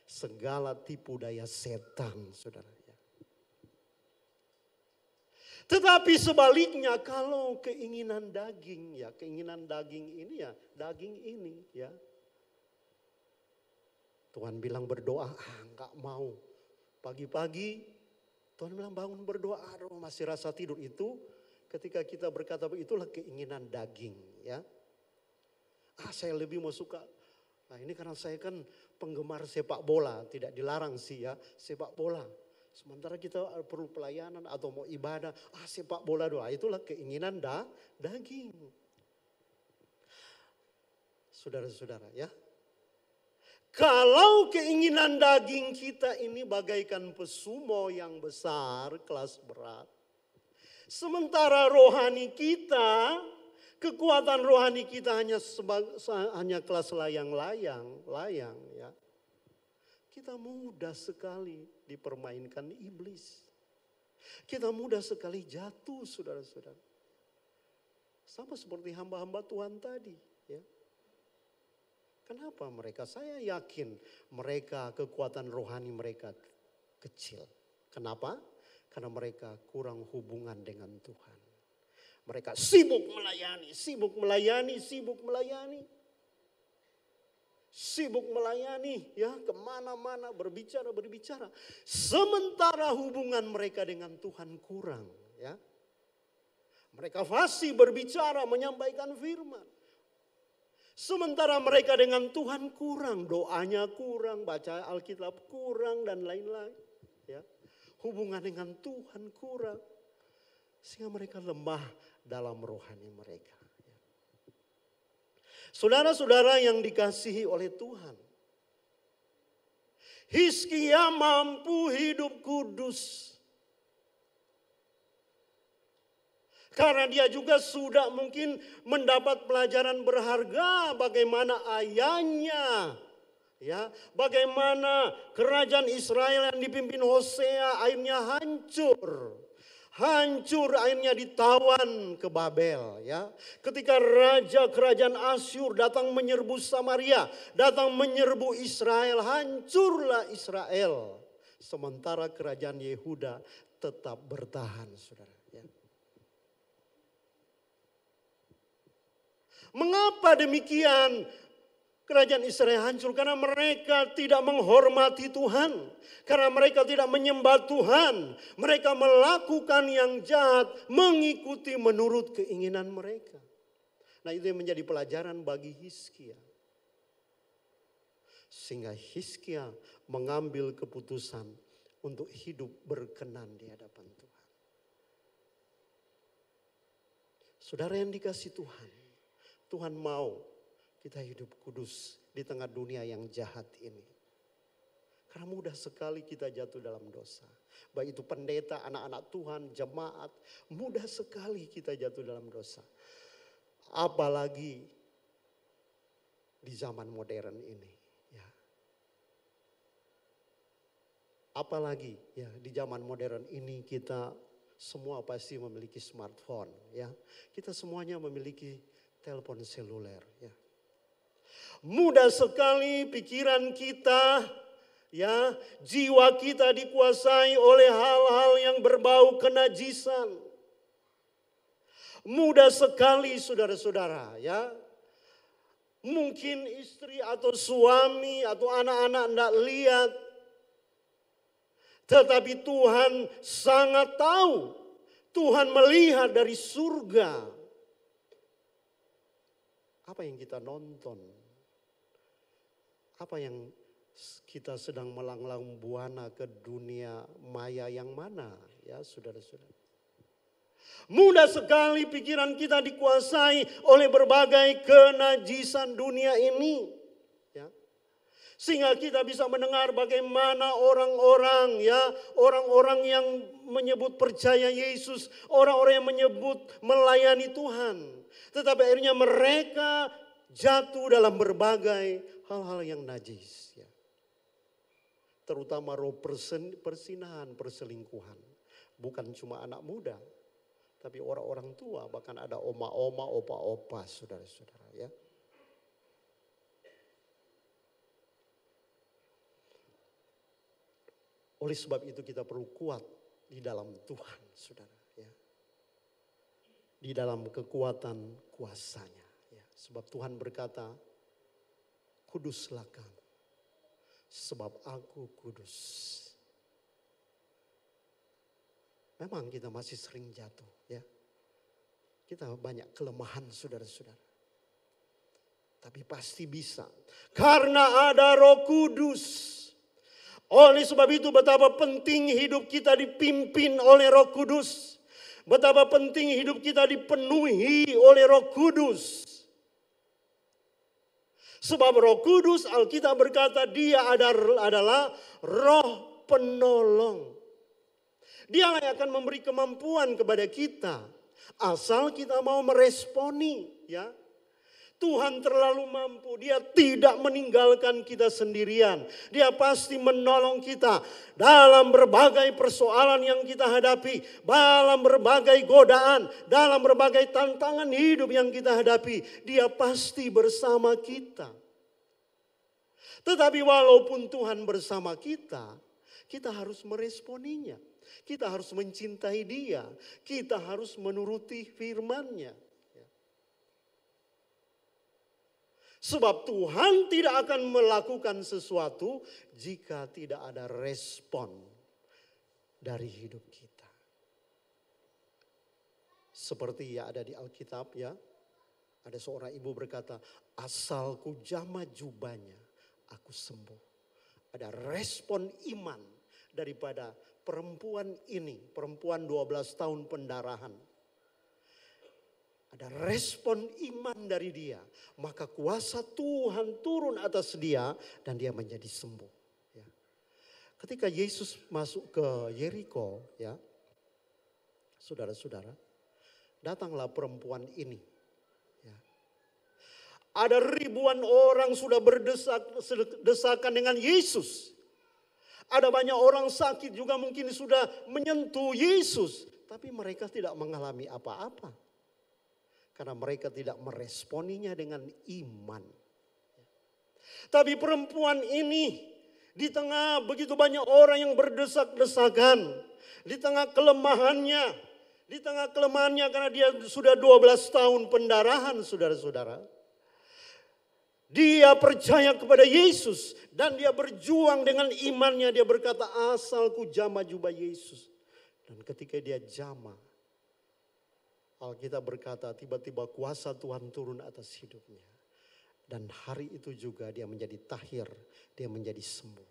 segala tipu daya setan, saudara. Tetapi sebaliknya kalau keinginan daging, ya keinginan daging ini ya, daging ini ya. Tuhan bilang berdoa, enggak mau. Pagi-pagi Tuhan bilang bangun berdoa, aduh masih rasa tidur. Itu ketika kita berkata itulah keinginan daging ya. Saya lebih mau suka. Nah ini karena saya kan penggemar sepak bola, tidak dilarang sih ya sepak bola. Sementara kita perlu pelayanan atau mau ibadah, sepak bola doa, itulah keinginan daging. Saudara-saudara ya. Kalau keinginan daging kita ini bagaikan pesumo yang besar, kelas berat. Sementara rohani kita, kekuatan rohani kita hanya kelas layang-layang ya. Kita mudah sekali dipermainkan iblis. Kita mudah sekali jatuh, saudara-saudara. Sama seperti hamba-hamba Tuhan tadi. Ya. Kenapa mereka? Saya yakin mereka, kekuatan rohani mereka kecil. Kenapa? Karena mereka kurang hubungan dengan Tuhan. Mereka sibuk melayani, sibuk melayani, sibuk melayani. Sibuk melayani ya, kemana-mana berbicara. Sementara hubungan mereka dengan Tuhan kurang ya. Mereka fasih berbicara, menyampaikan firman. Sementara mereka dengan Tuhan kurang, doanya kurang, baca Alkitab kurang dan lain-lain ya. Hubungan dengan Tuhan kurang. Sehingga mereka lemah dalam rohani mereka. Ya. Saudara-saudara yang dikasihi oleh Tuhan, Hizkia mampu hidup kudus. Karena dia juga sudah mungkin mendapat pelajaran berharga bagaimana ayahnya, ya, bagaimana kerajaan Israel yang dipimpin Hosea akhirnya hancur. Hancur, akhirnya ditawan ke Babel, ya. Ketika raja kerajaan Asyur datang menyerbu Samaria, datang menyerbu Israel, hancurlah Israel. Sementara kerajaan Yehuda tetap bertahan, saudara. Ya. Mengapa demikian? Kerajaan Israel hancur karena mereka tidak menghormati Tuhan. Karena mereka tidak menyembah Tuhan. Mereka melakukan yang jahat, mengikuti menurut keinginan mereka. Nah, itu yang menjadi pelajaran bagi Hizkia. Sehingga Hizkia mengambil keputusan untuk hidup berkenan di hadapan Tuhan. Saudara yang dikasih Tuhan, Tuhan mau kita hidup kudus di tengah dunia yang jahat ini. Karena mudah sekali kita jatuh dalam dosa. Baik itu pendeta, anak-anak Tuhan, jemaat. Mudah sekali kita jatuh dalam dosa. Apalagi di zaman modern ini. Ya. Apalagi ya di zaman modern ini kita semua pasti memiliki smartphone. Ya. Kita semuanya memiliki telepon seluler. Ya. Mudah sekali pikiran kita, ya, jiwa kita dikuasai oleh hal-hal yang berbau kenajisan. Mudah sekali saudara-saudara, ya. Mungkin istri atau suami atau anak-anak tidak lihat. Tetapi Tuhan sangat tahu. Tuhan melihat dari surga. Apa yang kita nonton? Apa yang kita sedang melanglang buana ke dunia maya yang mana, ya saudara-saudara. Mudah sekali pikiran kita dikuasai oleh berbagai kenajisan dunia ini. Ya. Sehingga kita bisa mendengar bagaimana orang-orang, ya, orang-orang yang menyebut percaya Yesus, orang-orang yang menyebut melayani Tuhan. Tetapi akhirnya mereka jatuh dalam berbagai hal-hal yang najis, ya. Terutama roh persinahan, perselingkuhan. Bukan cuma anak muda, tapi orang-orang tua, bahkan ada oma-oma, opa-opa, saudara-saudara, ya. Oleh sebab itu kita perlu kuat di dalam Tuhan, saudara, ya. Di dalam kekuatan kuasanya, ya. Sebab Tuhan berkata, kuduslah kamu, sebab aku kudus. Memang kita masih sering jatuh, ya. Kita banyak kelemahan, saudara-saudara. Tapi pasti bisa. Karena ada Roh Kudus. Oleh sebab itu betapa penting hidup kita dipimpin oleh Roh Kudus. Betapa penting hidup kita dipenuhi oleh Roh Kudus. Sebab Roh Kudus, Alkitab berkata dia adalah Roh penolong. Dialah yang akan memberi kemampuan kepada kita. Asal kita mau meresponi, ya. Tuhan terlalu mampu, dia tidak meninggalkan kita sendirian. Dia pasti menolong kita dalam berbagai persoalan yang kita hadapi. Dalam berbagai godaan, dalam berbagai tantangan hidup yang kita hadapi. Dia pasti bersama kita. Tetapi walaupun Tuhan bersama kita, kita harus meresponinya. Kita harus mencintai dia. Kita harus menuruti firman-Nya. Sebab Tuhan tidak akan melakukan sesuatu jika tidak ada respon dari hidup kita. Seperti ya ada di Alkitab, ya. Ada seorang ibu berkata, asal ku jamah jubahnya, aku sembuh. Ada respon iman daripada perempuan ini, perempuan 12 tahun pendarahan. Ada respon iman dari dia. Maka kuasa Tuhan turun atas dia dan dia menjadi sembuh. Ya. Ketika Yesus masuk ke Yeriko, ya, saudara-saudara, datanglah perempuan ini. Ya. Ada ribuan orang sudah berdesakan dengan Yesus. Ada banyak orang sakit juga mungkin sudah menyentuh Yesus. Tapi mereka tidak mengalami apa-apa. Karena mereka tidak meresponinya dengan iman. Tapi perempuan ini di tengah begitu banyak orang yang berdesak-desakan. Di tengah kelemahannya. Di tengah kelemahannya karena dia sudah 12 tahun pendarahan, saudara-saudara. Dia percaya kepada Yesus. Dan dia berjuang dengan imannya. Dia berkata, asalku jamah jubah Yesus. Dan ketika dia jamah, Alkitab berkata tiba-tiba kuasa Tuhan turun atas hidupnya. Dan hari itu juga dia menjadi tahir, dia menjadi sembuh.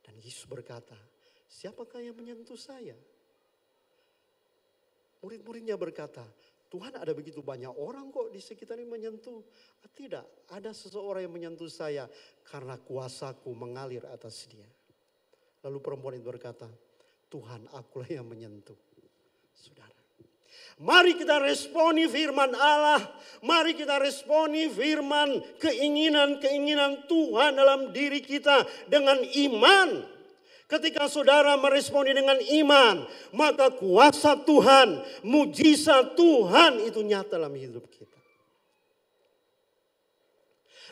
Dan Yesus berkata, siapakah yang menyentuh saya? Murid-muridnya berkata, Tuhan ada begitu banyak orang kok di sekitar ini menyentuh. Tidak, ada seseorang yang menyentuh saya karena kuasaku mengalir atas dia. Lalu perempuan itu berkata, Tuhan akulah yang menyentuh. Saudara. Mari kita responi firman Allah. Mari kita responi firman keinginan-keinginan Tuhan dalam diri kita dengan iman. Ketika saudara meresponi dengan iman, maka kuasa Tuhan, mujizat Tuhan itu nyata dalam hidup kita.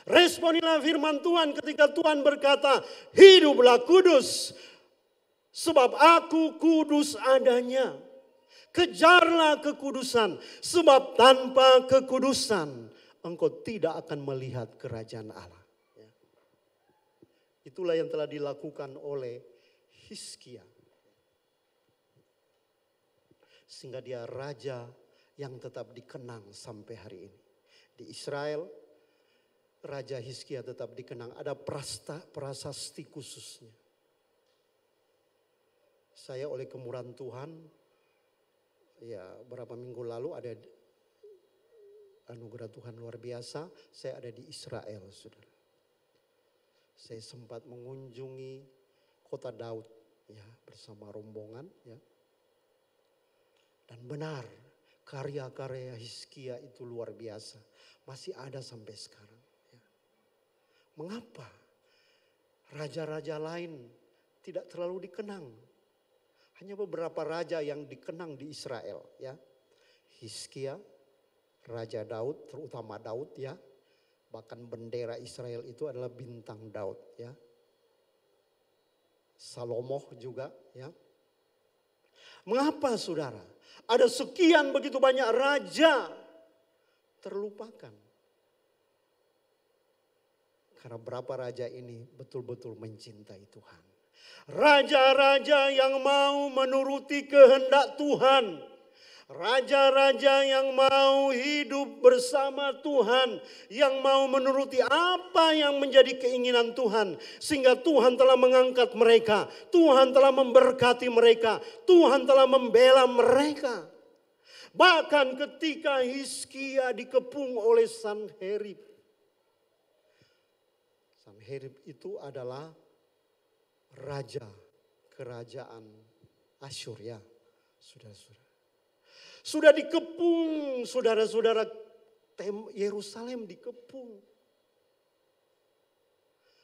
Responilah firman Tuhan ketika Tuhan berkata, hiduplah kudus, sebab aku kudus adanya. Kejarlah kekudusan, sebab tanpa kekudusan engkau tidak akan melihat kerajaan Allah. Itulah yang telah dilakukan oleh Hizkia. Sehingga dia raja yang tetap dikenang sampai hari ini. Di Israel, Raja Hizkia tetap dikenang. Ada prasasti khususnya. Saya oleh kemurahan Tuhan, ya berapa minggu lalu ada anugerah Tuhan luar biasa. Saya ada di Israel, saudara. Saya sempat mengunjungi kota Daud, ya bersama rombongan, ya. Dan benar karya-karya Hizkia itu luar biasa, masih ada sampai sekarang. Ya. Mengapa raja-raja lain tidak terlalu dikenang? Hanya beberapa raja yang dikenang di Israel, ya. Hizkia, Raja Daud, terutama Daud, ya. Bahkan bendera Israel itu adalah bintang Daud, ya. Salomo juga, ya. Mengapa saudara? Ada sekian begitu banyak raja terlupakan. Karena berapa raja ini betul-betul mencintai Tuhan. Raja-raja yang mau menuruti kehendak Tuhan. Raja-raja yang mau hidup bersama Tuhan. Yang mau menuruti apa yang menjadi keinginan Tuhan. Sehingga Tuhan telah mengangkat mereka. Tuhan telah memberkati mereka. Tuhan telah membela mereka. Bahkan ketika Hizkia dikepung oleh Sanherib. Sanherib itu adalah raja kerajaan Asyur, ya, saudara-saudara. Sudah dikepung, saudara-saudara, Yerusalem dikepung.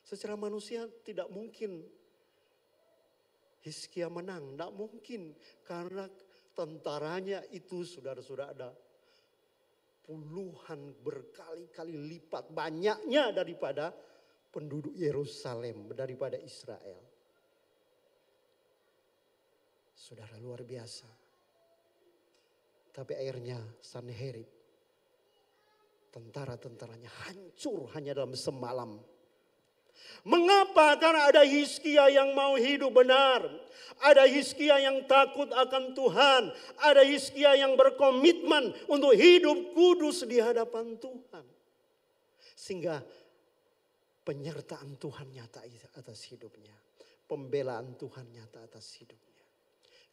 Secara manusia tidak mungkin Hizkia menang, tidak mungkin. Karena tentaranya itu saudara-saudara ada puluhan berkali-kali lipat banyaknya daripada penduduk Yerusalem, daripada Israel. Saudara, luar biasa. Tapi akhirnya Sanherib, tentara-tentaranya hancur hanya dalam semalam. Mengapa? Karena ada Hizkia yang mau hidup benar. Ada Hizkia yang takut akan Tuhan. Ada Hizkia yang berkomitmen untuk hidup kudus di hadapan Tuhan. Sehingga penyertaan Tuhan nyata atas hidupnya. Pembelaan Tuhan nyata atas hidupnya.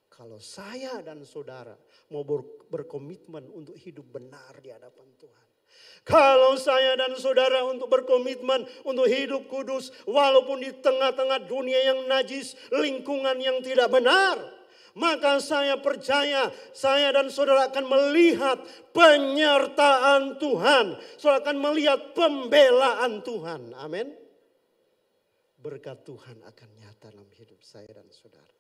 Kalau saya dan saudara mau berkomitmen untuk hidup benar di hadapan Tuhan. Kalau saya dan saudara untuk berkomitmen untuk hidup kudus walaupun di tengah-tengah dunia yang najis, lingkungan yang tidak benar, maka saya percaya saya dan saudara akan melihat penyertaan Tuhan. Saudara akan melihat pembelaan Tuhan. Amin. Berkat Tuhan akan nyata dalam hidup saya dan saudara.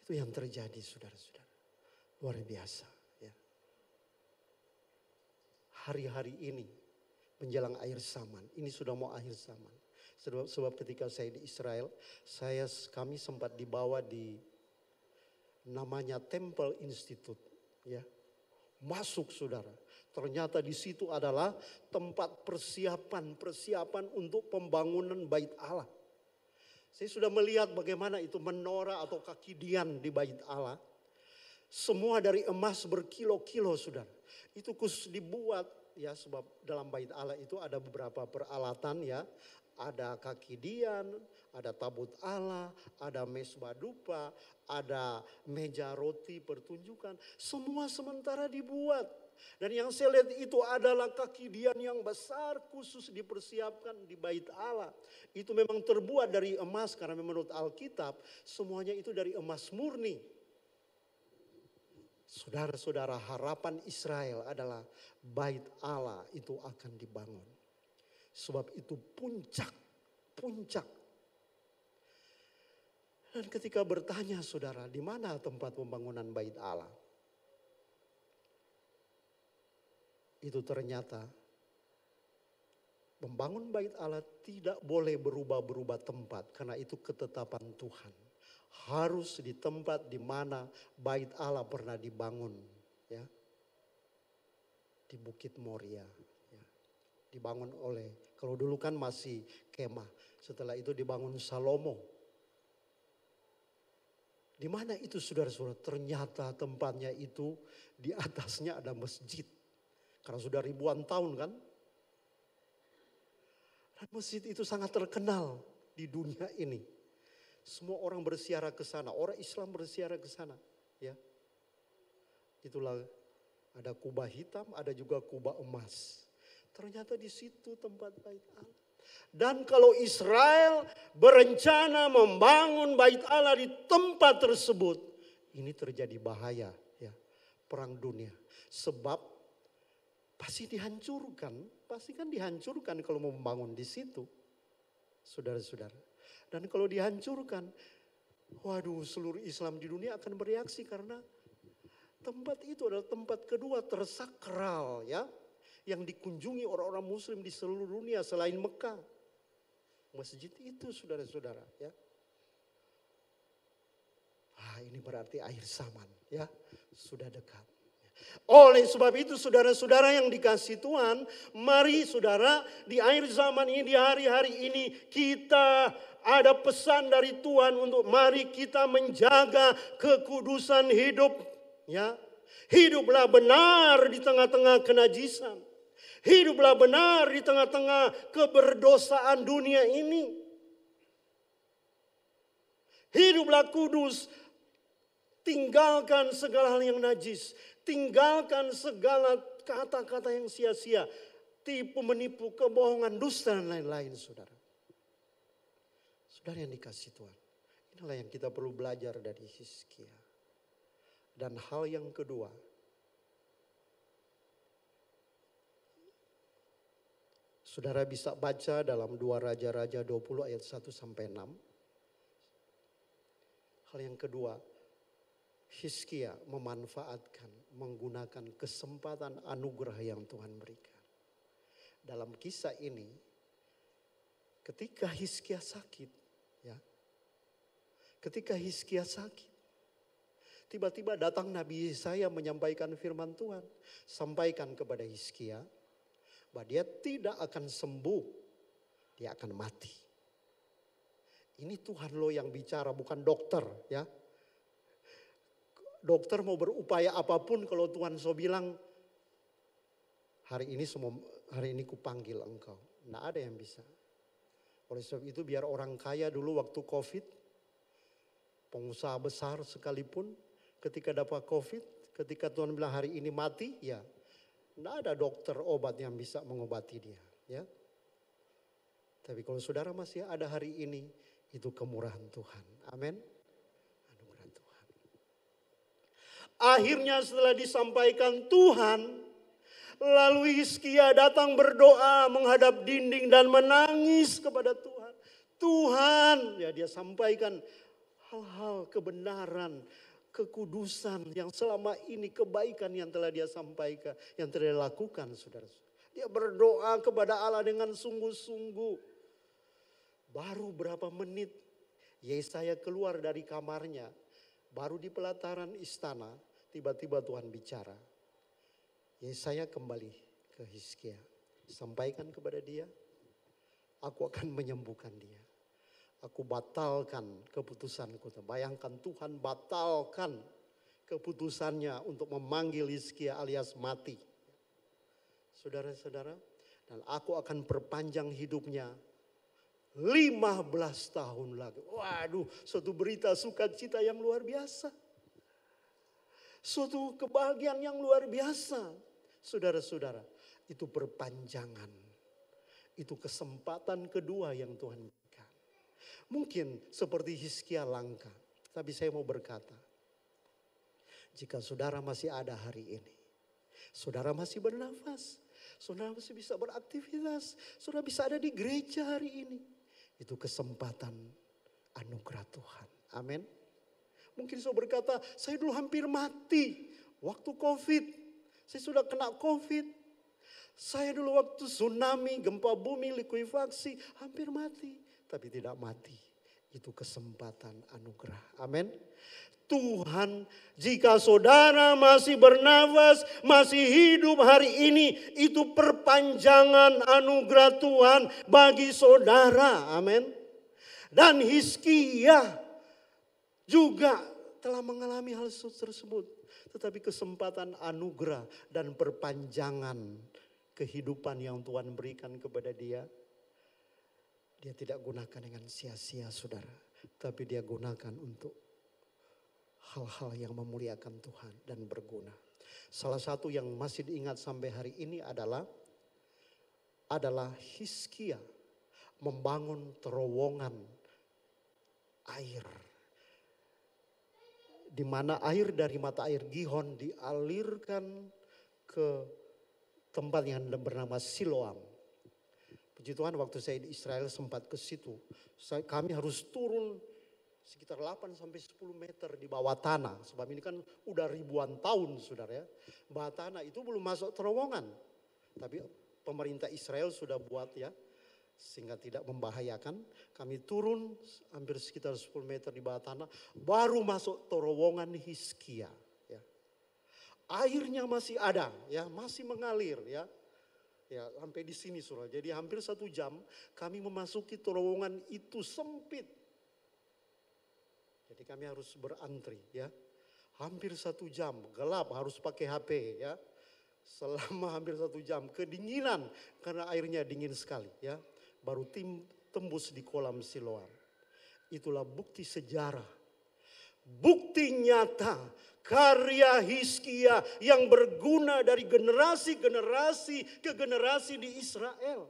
Itu yang terjadi saudara-saudara. Luar biasa. Ya. Hari-hari ini menjelang akhir zaman. Ini sudah mau akhir zaman. Sebab ketika saya di Israel, kami sempat dibawa di namanya Temple Institute. Ya. Masuk saudara. Ternyata di situ adalah tempat persiapan untuk pembangunan Bait Allah. Saya sudah melihat bagaimana itu menorah atau kaki dian di Bait Allah. Semua dari emas berkilo-kilo saudara. Itu khusus dibuat ya sebab dalam Bait Allah itu ada beberapa peralatan ya. Ada kaki dian, ada tabut Allah, ada mesbah dupa, ada meja roti pertunjukan. Semua sementara dibuat. Dan yang saya lihat itu adalah kaki dian yang besar khusus dipersiapkan di Bait Allah. Itu memang terbuat dari emas karena menurut Alkitab semuanya itu dari emas murni. Saudara-saudara, harapan Israel adalah Bait Allah itu akan dibangun. Sebab itu puncak. Dan ketika bertanya saudara, di mana tempat pembangunan Bait Allah? Itu ternyata membangun Bait Allah tidak boleh berubah-berubah tempat karena itu ketetapan Tuhan. Harus di tempat di mana Bait Allah pernah dibangun, ya. Di Bukit Moria, ya. Dibangun oleh, kalau dulu kan masih kemah, setelah itu dibangun Salomo. Di mana itu saudara-saudara? Ternyata tempatnya itu di atasnya ada masjid. Karena sudah ribuan tahun kan. Dan masjid itu sangat terkenal di dunia ini. Semua orang bersiarah ke sana, orang Islam bersiarah ke sana, ya. Itulah ada kubah hitam, ada juga kubah emas. Ternyata di situ tempat Bait Allah. Dan kalau Israel berencana membangun Bait Allah di tempat tersebut, ini terjadi bahaya, ya, perang dunia. Sebab pasti dihancurkan, pasti kan dihancurkan kalau mau membangun di situ, saudara-saudara. Dan kalau dihancurkan, waduh, seluruh Islam di dunia akan bereaksi karena tempat itu adalah tempat kedua tersakral, ya, yang dikunjungi orang-orang Muslim di seluruh dunia selain Mekah. Masjid itu, saudara-saudara, ya. Ini berarti akhir zaman, ya, sudah dekat. Oleh sebab itu saudara-saudara yang dikasihi Tuhan, mari saudara di akhir zaman ini, di hari-hari ini kita ada pesan dari Tuhan untuk mari kita menjaga kekudusan hidup, ya. Hiduplah benar di tengah-tengah kenajisan. Hiduplah benar di tengah-tengah keberdosaan dunia ini. Hiduplah kudus, tinggalkan segala hal yang najis. Tinggalkan segala kata-kata yang sia-sia, tipu menipu, kebohongan, dusta dan lain-lain, saudara. Saudara yang dikasihi Tuhan, inilah yang kita perlu belajar dari Hizkia. Dan hal yang kedua, saudara bisa baca dalam 2 Raja-Raja 20 ayat 1 sampai 6. Hal yang kedua, Hizkia memanfaatkan, menggunakan kesempatan anugerah yang Tuhan berikan. Dalam kisah ini, ketika Hizkia sakit, ya, ketika Hizkia sakit, tiba-tiba datang Nabi Yesaya menyampaikan firman Tuhan, sampaikan kepada Hizkia bahwa dia tidak akan sembuh, dia akan mati. Ini Tuhan lo yang bicara, bukan dokter, ya. Dokter mau berupaya apapun kalau Tuhan so bilang hari ini kupanggil engkau. Nggak ada yang bisa. Oleh sebab itu biar orang kaya dulu waktu COVID Pengusaha besar sekalipun ketika dapat COVID, ketika Tuhan bilang hari ini mati, ya tidak ada dokter obat yang bisa mengobati dia. Ya. Tapi kalau saudara masih ada hari ini, itu kemurahan Tuhan. Amin. Anugerah Tuhan. Akhirnya setelah disampaikan Tuhan, lalu Hizkia datang berdoa menghadap dinding dan menangis kepada Tuhan. Tuhan, ya dia sampaikan hal-hal kebenaran, kekudusan yang selama ini kebaikan yang telah dia sampaikan, yang telah dia lakukan, saudara. Dia berdoa kepada Allah dengan sungguh-sungguh. Baru berapa menit Yesaya keluar dari kamarnya, baru di pelataran istana, tiba-tiba Tuhan bicara. Yesaya kembali ke Hizkia, sampaikan kepada dia, aku akan menyembuhkan dia. Aku batalkan keputusanku. Bayangkan Tuhan batalkan keputusannya untuk memanggil Hizkia alias mati. Saudara-saudara, dan aku akan perpanjang hidupnya 15 tahun lagi. Waduh, suatu berita sukacita yang luar biasa. Suatu kebahagiaan yang luar biasa. Saudara-saudara, itu perpanjangan. Itu kesempatan kedua yang Tuhan berikan. Mungkin seperti Hizkia langka, tapi saya mau berkata, jika saudara masih ada hari ini, saudara masih bernafas, saudara masih bisa beraktivitas, saudara bisa ada di gereja hari ini, itu kesempatan anugerah Tuhan. Amin. Mungkin saudara berkata, saya dulu hampir mati waktu COVID, saya sudah kena COVID. Saya dulu waktu tsunami, gempa bumi, likuifaksi, hampir mati. Tapi tidak mati. Itu kesempatan anugerah. Amin. Tuhan, jika saudara masih bernafas, masih hidup hari ini, itu perpanjangan anugerah Tuhan bagi saudara. Amin. Dan Hizkia juga telah mengalami hal tersebut. Tetapi kesempatan anugerah dan perpanjangan kehidupan yang Tuhan berikan kepada dia, dia tidak gunakan dengan sia-sia, saudara. Tapi dia gunakan untuk hal-hal yang memuliakan Tuhan dan berguna. Salah satu yang masih diingat sampai hari ini adalah Hizkia membangun terowongan air. Di mana air dari mata air Gihon dialirkan ke tempat yang bernama Siloam. Puji Tuhan, waktu saya di Israel sempat ke situ. Kami harus turun sekitar 8 sampai 10 meter di bawah tanah. Sebab ini kan udah ribuan tahun, saudara ya. Bawah tanah itu belum masuk terowongan. Tapi pemerintah Israel sudah buat ya, sehingga tidak membahayakan. Kami turun hampir sekitar 10 meter di bawah tanah, baru masuk terowongan Hizkia. Ya. Airnya masih ada, ya, masih mengalir, ya. Ya, sampai di sini, saudara. Jadi hampir 1 jam kami memasuki terowongan itu sempit. Jadi kami harus berantri, ya. Hampir 1 jam, gelap, harus pakai HP, ya. Selama hampir 1 jam, kedinginan karena airnya dingin sekali, ya. Baru tembus di kolam Siloam. Itulah bukti sejarah, bukti nyata karya Hizkia yang berguna dari generasi-generasi ke generasi di Israel.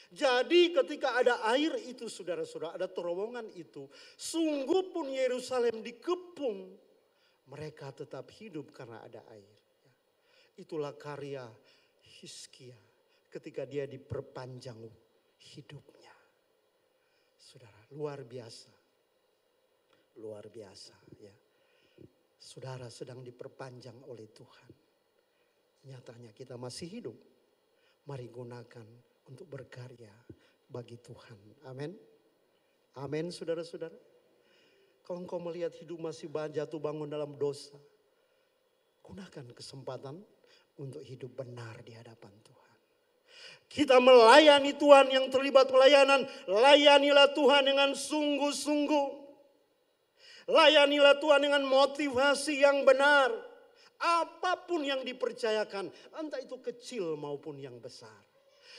Jadi ketika ada air itu, saudara-saudara, ada terowongan itu, sungguh pun Yerusalem dikepung, mereka tetap hidup karena ada air. Itulah karya Hizkia ketika dia diperpanjang hidupnya. Saudara, luar biasa. Luar biasa, ya. Saudara sedang diperpanjang oleh Tuhan. Nyatanya kita masih hidup. Mari gunakan untuk berkarya bagi Tuhan. Amin. Amin, saudara-saudara. Kalau engkau melihat hidup masih jatuh bangun dalam dosa, gunakan kesempatan untuk hidup benar di hadapan Tuhan. Kita melayani Tuhan yang terlibat pelayanan, layanilah Tuhan dengan sungguh-sungguh. Layanilah Tuhan dengan motivasi yang benar. Apapun yang dipercayakan, entah itu kecil maupun yang besar.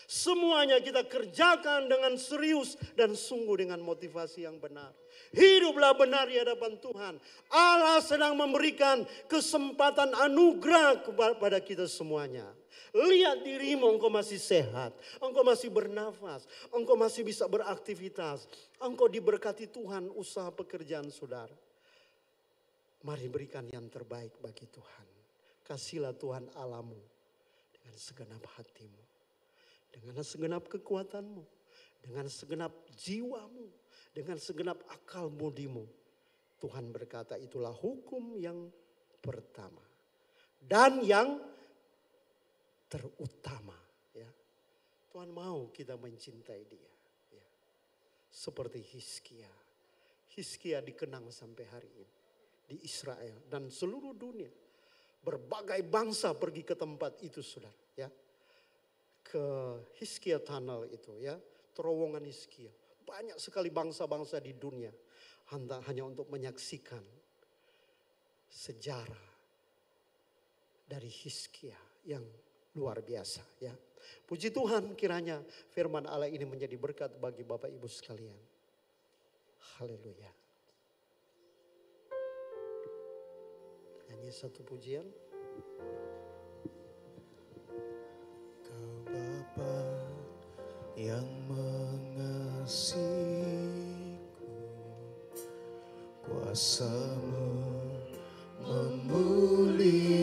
Semuanya kita kerjakan dengan serius dan sungguh dengan motivasi yang benar. Hiduplah benar di hadapan Tuhan. Allah sedang memberikan kesempatan anugerah kepada kita semuanya. Lihat dirimu, engkau masih sehat, engkau masih bernafas, engkau masih bisa beraktivitas, engkau diberkati Tuhan usaha pekerjaan saudara. Mari berikan yang terbaik bagi Tuhan. Kasihlah Tuhan Allahmu dengan segenap hatimu, dengan segenap kekuatanmu, dengan segenap jiwamu, dengan segenap akal budimu. Tuhan berkata itulah hukum yang pertama dan yang terutama. Ya. Tuhan mau kita mencintai Dia. Ya. Seperti Hizkia. Hizkia dikenang sampai hari ini di Israel dan seluruh dunia. Berbagai bangsa pergi ke tempat itu, saudara. Ya. Ke Hizkia Tunnel itu, ya, terowongan Hizkia. Banyak sekali bangsa-bangsa di dunia hanya untuk menyaksikan sejarah dari Hizkia yang luar biasa, ya. Puji Tuhan, kiranya firman Allah ini menjadi berkat bagi Bapak Ibu sekalian. Haleluya. Nyanyi satu pujian. Kau Bapa yang mengasihiku, kuasa-Mu memulihkanku.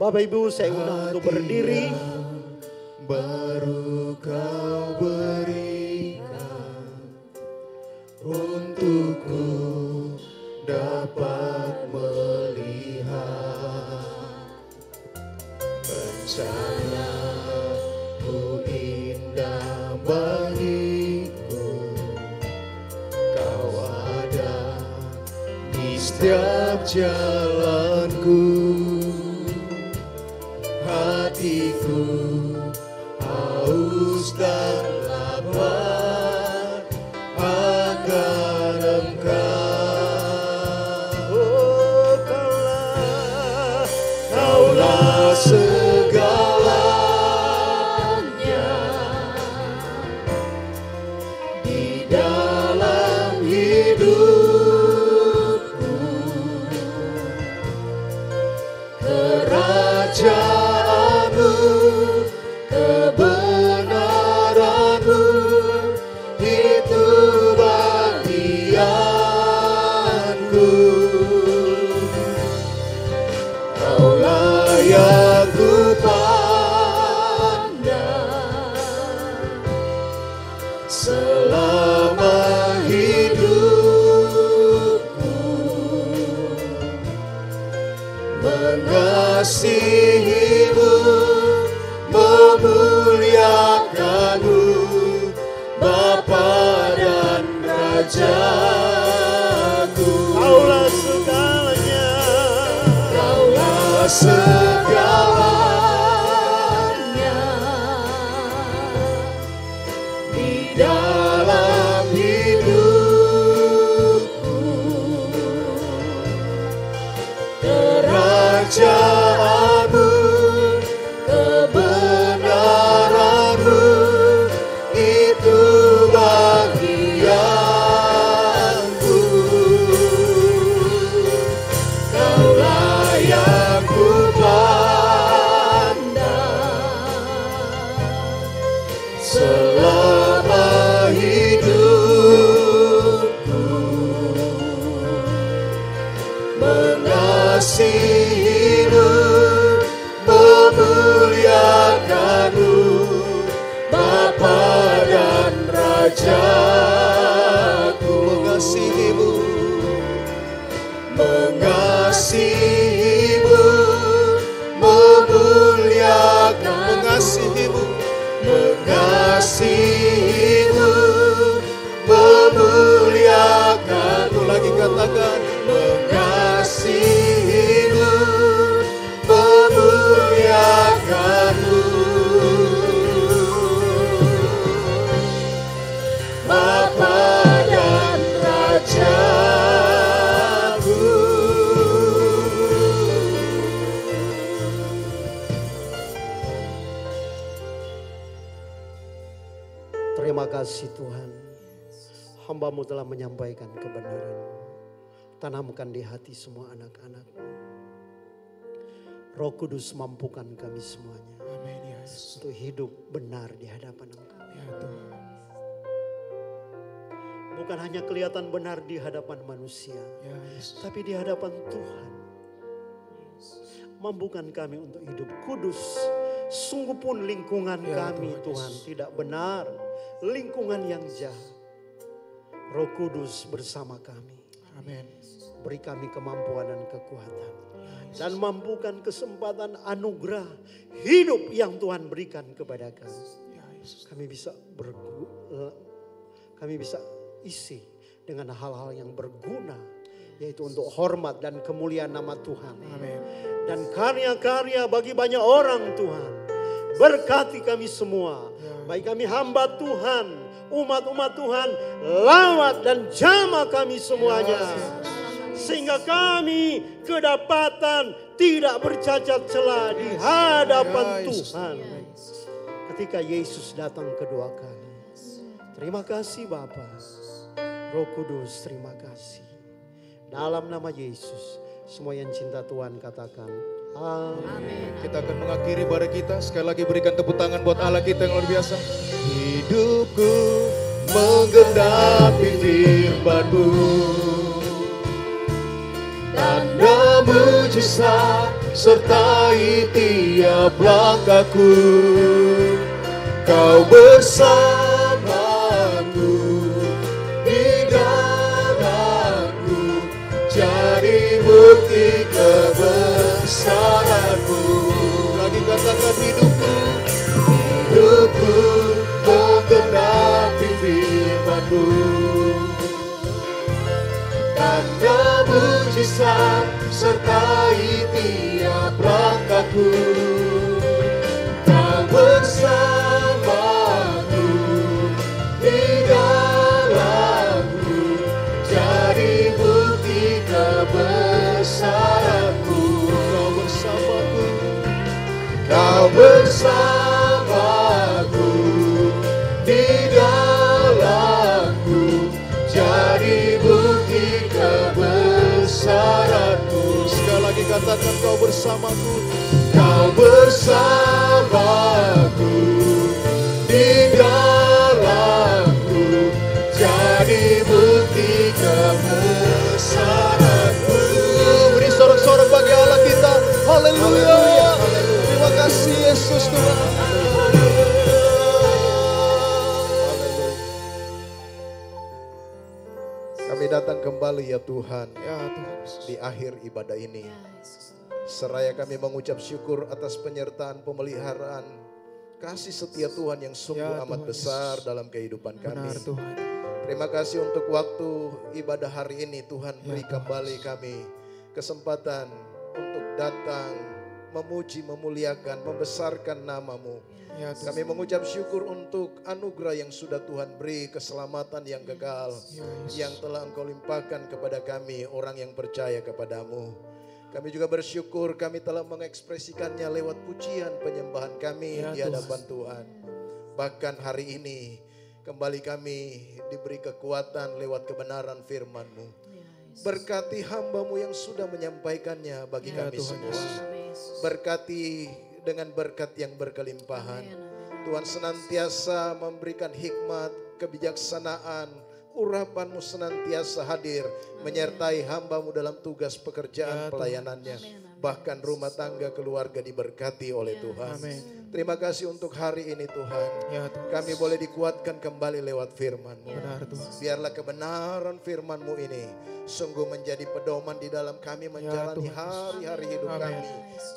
Bapak Ibu, saya undang untuk berdiri. Baru Kau berikan untukku dapat melihat rencana-Mu indah bagiku. Kau ada di setiap jalanku. Hatiku haus dan lapar akan Engkau. Oh, Kaulah segalanya di dalam hidupku. Kerajaan kebenaran-Mu itu bagianku. Kaulah yang kupandang selama hidupku. Mengasihi-Mu, memuliakan-Mu, Bapa dan Rajaku. Kaulah segalanya. Kaulah segalanya di dalam hidupku. Kerajaan-Mu, kebenaran-Mu itu bagianku. Kaulah yang kupandang selama hidupku. Mengasihi-Mu, memuliakan-Mu, Bapa dan Rajaku. Mengasihi-Mu, mengasihi-Mu, memuliakan. Mengasihi-Mu, mengasihi-Mu, memuliakan. Lagi katakan, mengasihi-Mu, memuliakan-Mu, Bapa dan Rajaku. Terima kasih Tuhan. Hamba-Mu telah menyampaikan kebenaran. Tanamkan di hati semua anak-anak-Mu. Roh Kudus mampukan kami semuanya. Amin ya Yesus. Untuk hidup benar di hadapan Engkau. Ya Tuhan. Bukan hanya kelihatan benar di hadapan manusia. Ya Yesus. Tapi di hadapan Tuhan. Mampukan kami untuk hidup kudus. Sungguh pun lingkungan Ya, kami Tuhan Tuhan Yesus. tidak benar. Lingkungan yang jahat. Roh Kudus bersama kami. Amin. Beri kami kemampuan dan kekuatan. Dan mampukan kesempatan anugerah hidup yang Tuhan berikan kepada kami. Ya Yesus. Kami bisa isi dengan hal-hal yang berguna. Yaitu untuk hormat dan kemuliaan nama Tuhan. Amin. Dan karya-karya bagi banyak orang Tuhan. Berkati kami semua. Baik kami hamba Tuhan, umat-umat Tuhan, lawat dan jama kami semuanya. Sehingga kami kedapatan tidak bercacat celah di hadapan Tuhan. Ketika Yesus datang kedua kali. Terima kasih Bapa. Roh Kudus terima kasih. Dalam nama Yesus, semua yang cinta Tuhan katakan amin. Kita akan mengakhiri ibadah kita. Sekali lagi berikan tepuk tangan buat Allah kita yang luar biasa. Hidupku menggenapi firman-Mu. Tanda mujizat sertai tiap langkahku. Kau bersamaku di dalamku, jadi bukti kebesaran-Mu. Lagi katakan hidupku menggenapi firman-Mu. Tanda mujizat sertai tiap langkahku. Kau bersamaku di dalamku, jadi bukti kebesaran-Mu. Kau bersamaku di dalamku, jadi bukti kebesaran-Mu. Sekali lagi katakan kau bersamaku. Kau bersamaku di dalamku, jadi bukti kebesaran-Mu. Beri sorak-sorak bagi Allah kita. Haleluya. Terima kasih Yesus Tuhan. Kami datang kembali ya Tuhan, di akhir ibadah ini. Seraya kami mengucap syukur atas penyertaan, pemeliharaan, kasih setia Tuhan yang sungguh amat besar dalam kehidupan kami. Benar, Tuhan. Terima kasih untuk waktu ibadah hari ini Tuhan, beri kembali kami kesempatan untuk datang, memuji, memuliakan, membesarkan nama-Mu. Ya, Tuhan. Kami mengucap syukur untuk anugerah yang sudah Tuhan beri, keselamatan yang kekal, yang telah Engkau limpahkan kepada kami, orang yang percaya kepadamu. Kami juga bersyukur kami telah mengekspresikannya lewat pujian penyembahan kami di hadapan Tuhan. Bahkan hari ini kembali kami diberi kekuatan lewat kebenaran firman-Mu. Berkati hamba-Mu yang sudah menyampaikannya bagi kami semua. Berkati dengan berkat yang berkelimpahan. Tuhan senantiasa memberikan hikmat, kebijaksanaan, urapan-Mu senantiasa hadir menyertai hamba-Mu dalam tugas pekerjaan pelayanannya. Bahkan rumah tangga keluarga diberkati oleh Tuhan. Terima kasih untuk hari ini Tuhan. Kami boleh dikuatkan kembali lewat firman-Mu. Biarlah kebenaran firman-Mu ini sungguh menjadi pedoman di dalam kami menjalani hari-hari hidup kami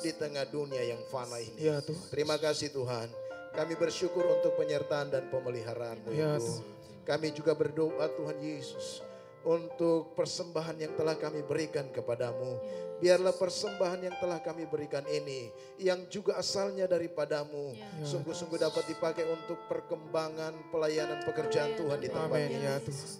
di tengah dunia yang fana ini. Terima kasih Tuhan. Kami bersyukur untuk penyertaan dan pemeliharaan-Mu itu. Kami juga berdoa Tuhan Yesus untuk persembahan yang telah kami berikan kepadamu. Biarlah persembahan yang telah kami berikan ini, yang juga asalnya daripadamu, sungguh-sungguh dapat dipakai untuk perkembangan pelayanan pekerjaan Tuhan di tempat ini.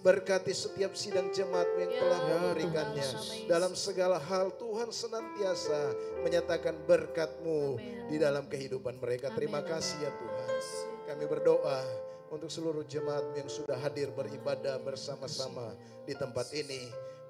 Berkati setiap sidang jemaat-Mu yang telah memberikannya. Dalam segala hal Tuhan senantiasa menyatakan berkat-Mu di dalam kehidupan mereka. Terima kasih ya Tuhan. Kami berdoa untuk seluruh jemaat yang sudah hadir beribadah bersama-sama di tempat ini.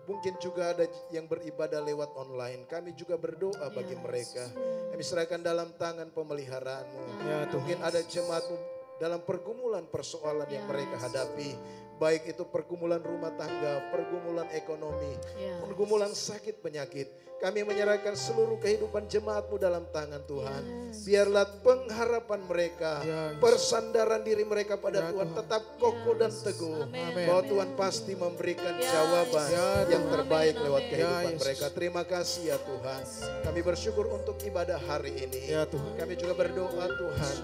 Mungkin juga ada yang beribadah lewat online. Kami juga berdoa bagi mereka. Kami serahkan dalam tangan pemeliharaanmu. Mungkin ada jemaatmu dalam pergumulan persoalan yang mereka hadapi. Baik itu pergumulan rumah tangga, pergumulan ekonomi, pergumulan sakit penyakit. Kami menyerahkan seluruh kehidupan jemaatmu dalam tangan Tuhan. Biarlah pengharapan mereka, persandaran diri mereka pada Tuhan tetap kokoh dan teguh. Bahwa Tuhan pasti memberikan jawaban yang terbaik lewat kehidupan mereka. Terima kasih ya Tuhan. Kami bersyukur untuk ibadah hari ini. Kami juga berdoa Tuhan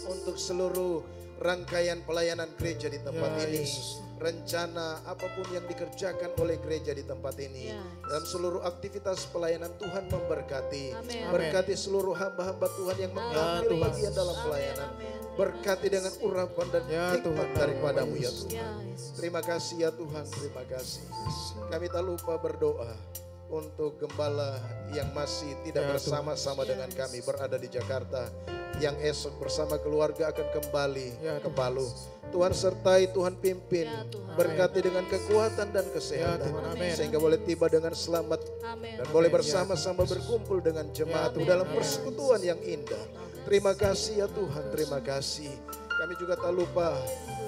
untuk seluruh rangkaian pelayanan gereja di tempat ini. Rencana apapun yang dikerjakan oleh gereja di tempat ini. Dalam seluruh aktivitas pelayanan Tuhan memberkati. Berkati seluruh hamba-hamba Tuhan yang mengambil bagian dalam pelayanan. Berkati dengan urapan dan hikmat daripadamu ya Tuhan. Terima kasih ya Tuhan, terima kasih. Kami tak lupa berdoa untuk gembala yang masih tidak bersama-sama dengan kami berada di Jakarta, yang esok bersama keluarga akan kembali ke Palu. Tuhan sertai, Tuhan pimpin, berkati dengan kekuatan dan kesehatan, sehingga boleh tiba dengan selamat dan boleh bersama-sama berkumpul dengan jemaat dalam persekutuan yang indah. Terima kasih ya Tuhan, terima kasih. Kami juga tak lupa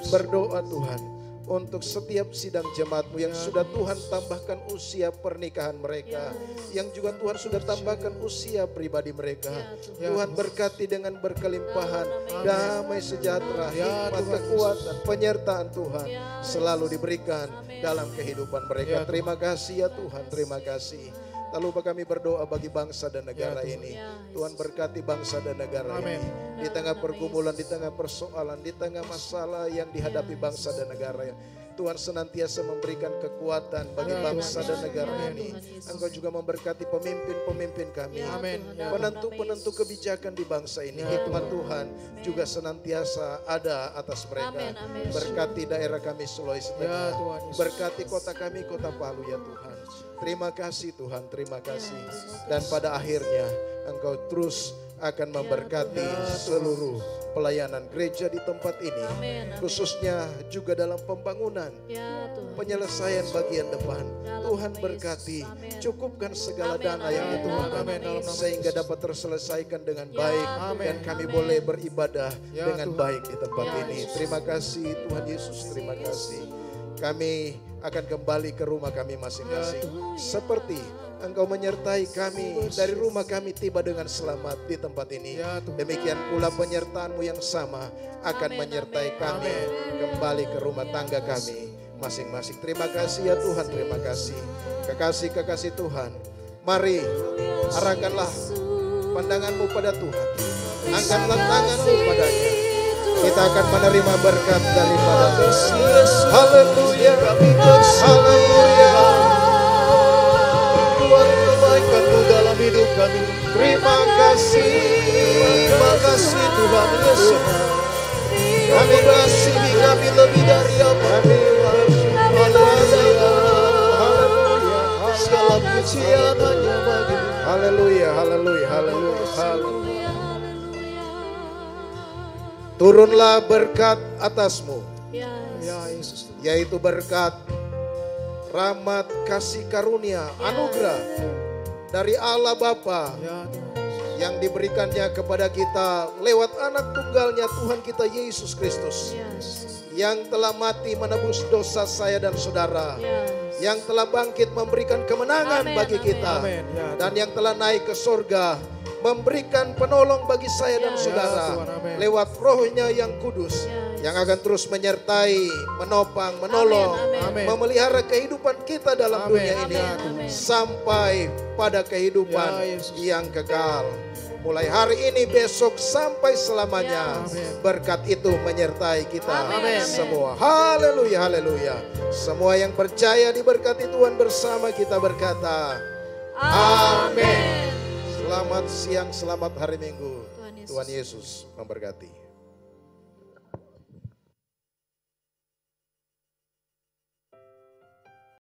berdoa Tuhan untuk setiap sidang jemaatmu yang sudah Tuhan tambahkan usia pernikahan mereka, yang juga Tuhan sudah tambahkan usia pribadi mereka. Tuhan berkati dengan berkelimpahan, damai sejahtera, hikmat, kekuatan, penyertaan Tuhan selalu diberikan dalam kehidupan mereka. Terima kasih ya Tuhan, terima kasih. Tak lupa kami berdoa bagi bangsa dan negara ini. Tuhan berkati bangsa dan negara ini. Di tengah pergumulan, di tengah persoalan, di tengah masalah yang dihadapi bangsa dan negara. Tuhan senantiasa memberikan kekuatan bagi bangsa dan negara ini. Engkau juga memberkati pemimpin-pemimpin kami. Penentu-penentu kebijakan di bangsa ini. Hikmat Tuhan juga senantiasa ada atas mereka. Berkati daerah kami Sulawesi Tengah. Berkati kota kami, kota Palu ya Tuhan. Terima kasih Tuhan, terima kasih. Dan pada akhirnya Engkau terus akan memberkati seluruh pelayanan gereja di tempat ini. Khususnya juga dalam pembangunan, penyelesaian bagian depan. Tuhan berkati, cukupkan segala dana yang diperlukan sehingga dapat terselesaikan dengan baik. Dan kami boleh beribadah dengan baik di tempat ini. Terima kasih Tuhan Yesus, terima kasih. Kami akan kembali ke rumah kami masing-masing. Seperti Engkau menyertai kami dari rumah kami tiba dengan selamat di tempat ini. Demikian pula penyertaan-Mu yang sama akan menyertai kami kembali ke rumah tangga kami masing-masing. Terima kasih ya Tuhan, terima kasih. Kekasih-kekasih Tuhan, mari arahkanlah pandangan-Mu pada Tuhan. Angkatlah tangan-Mu padanya. Kita akan menerima berkat daripada Tuhan. Haleluya, haleluya. Tuhan kebaikan-Mu dalam hidup kami. Terima kasih Tuhan Yesus. Kami mengasihi, kami lebih dari apa. Haleluya, haleluya. Segala pujian hanya bagi-Mu. Haleluya, haleluya, haleluya, haleluya. Turunlah berkat atasmu, yaitu berkat rahmat, kasih karunia, anugerah dari Allah Bapa yang diberikannya kepada kita lewat anak tunggalnya Tuhan kita Yesus Kristus, yang telah mati menebus dosa saya dan saudara, yang telah bangkit memberikan kemenangan bagi kita, dan yang telah naik ke surga memberikan penolong bagi saya dan saudara lewat Roh-Nya yang kudus, yang akan terus menyertai, menopang, menolong, memelihara kehidupan kita dalam dunia ini sampai pada kehidupan yang kekal. Mulai hari ini, besok, sampai selamanya. Berkat itu menyertai kita semua. Haleluya, haleluya. Semua yang percaya diberkati Tuhan bersama kita berkata, amin. Selamat siang, selamat hari Minggu. Tuhan Yesus memberkati.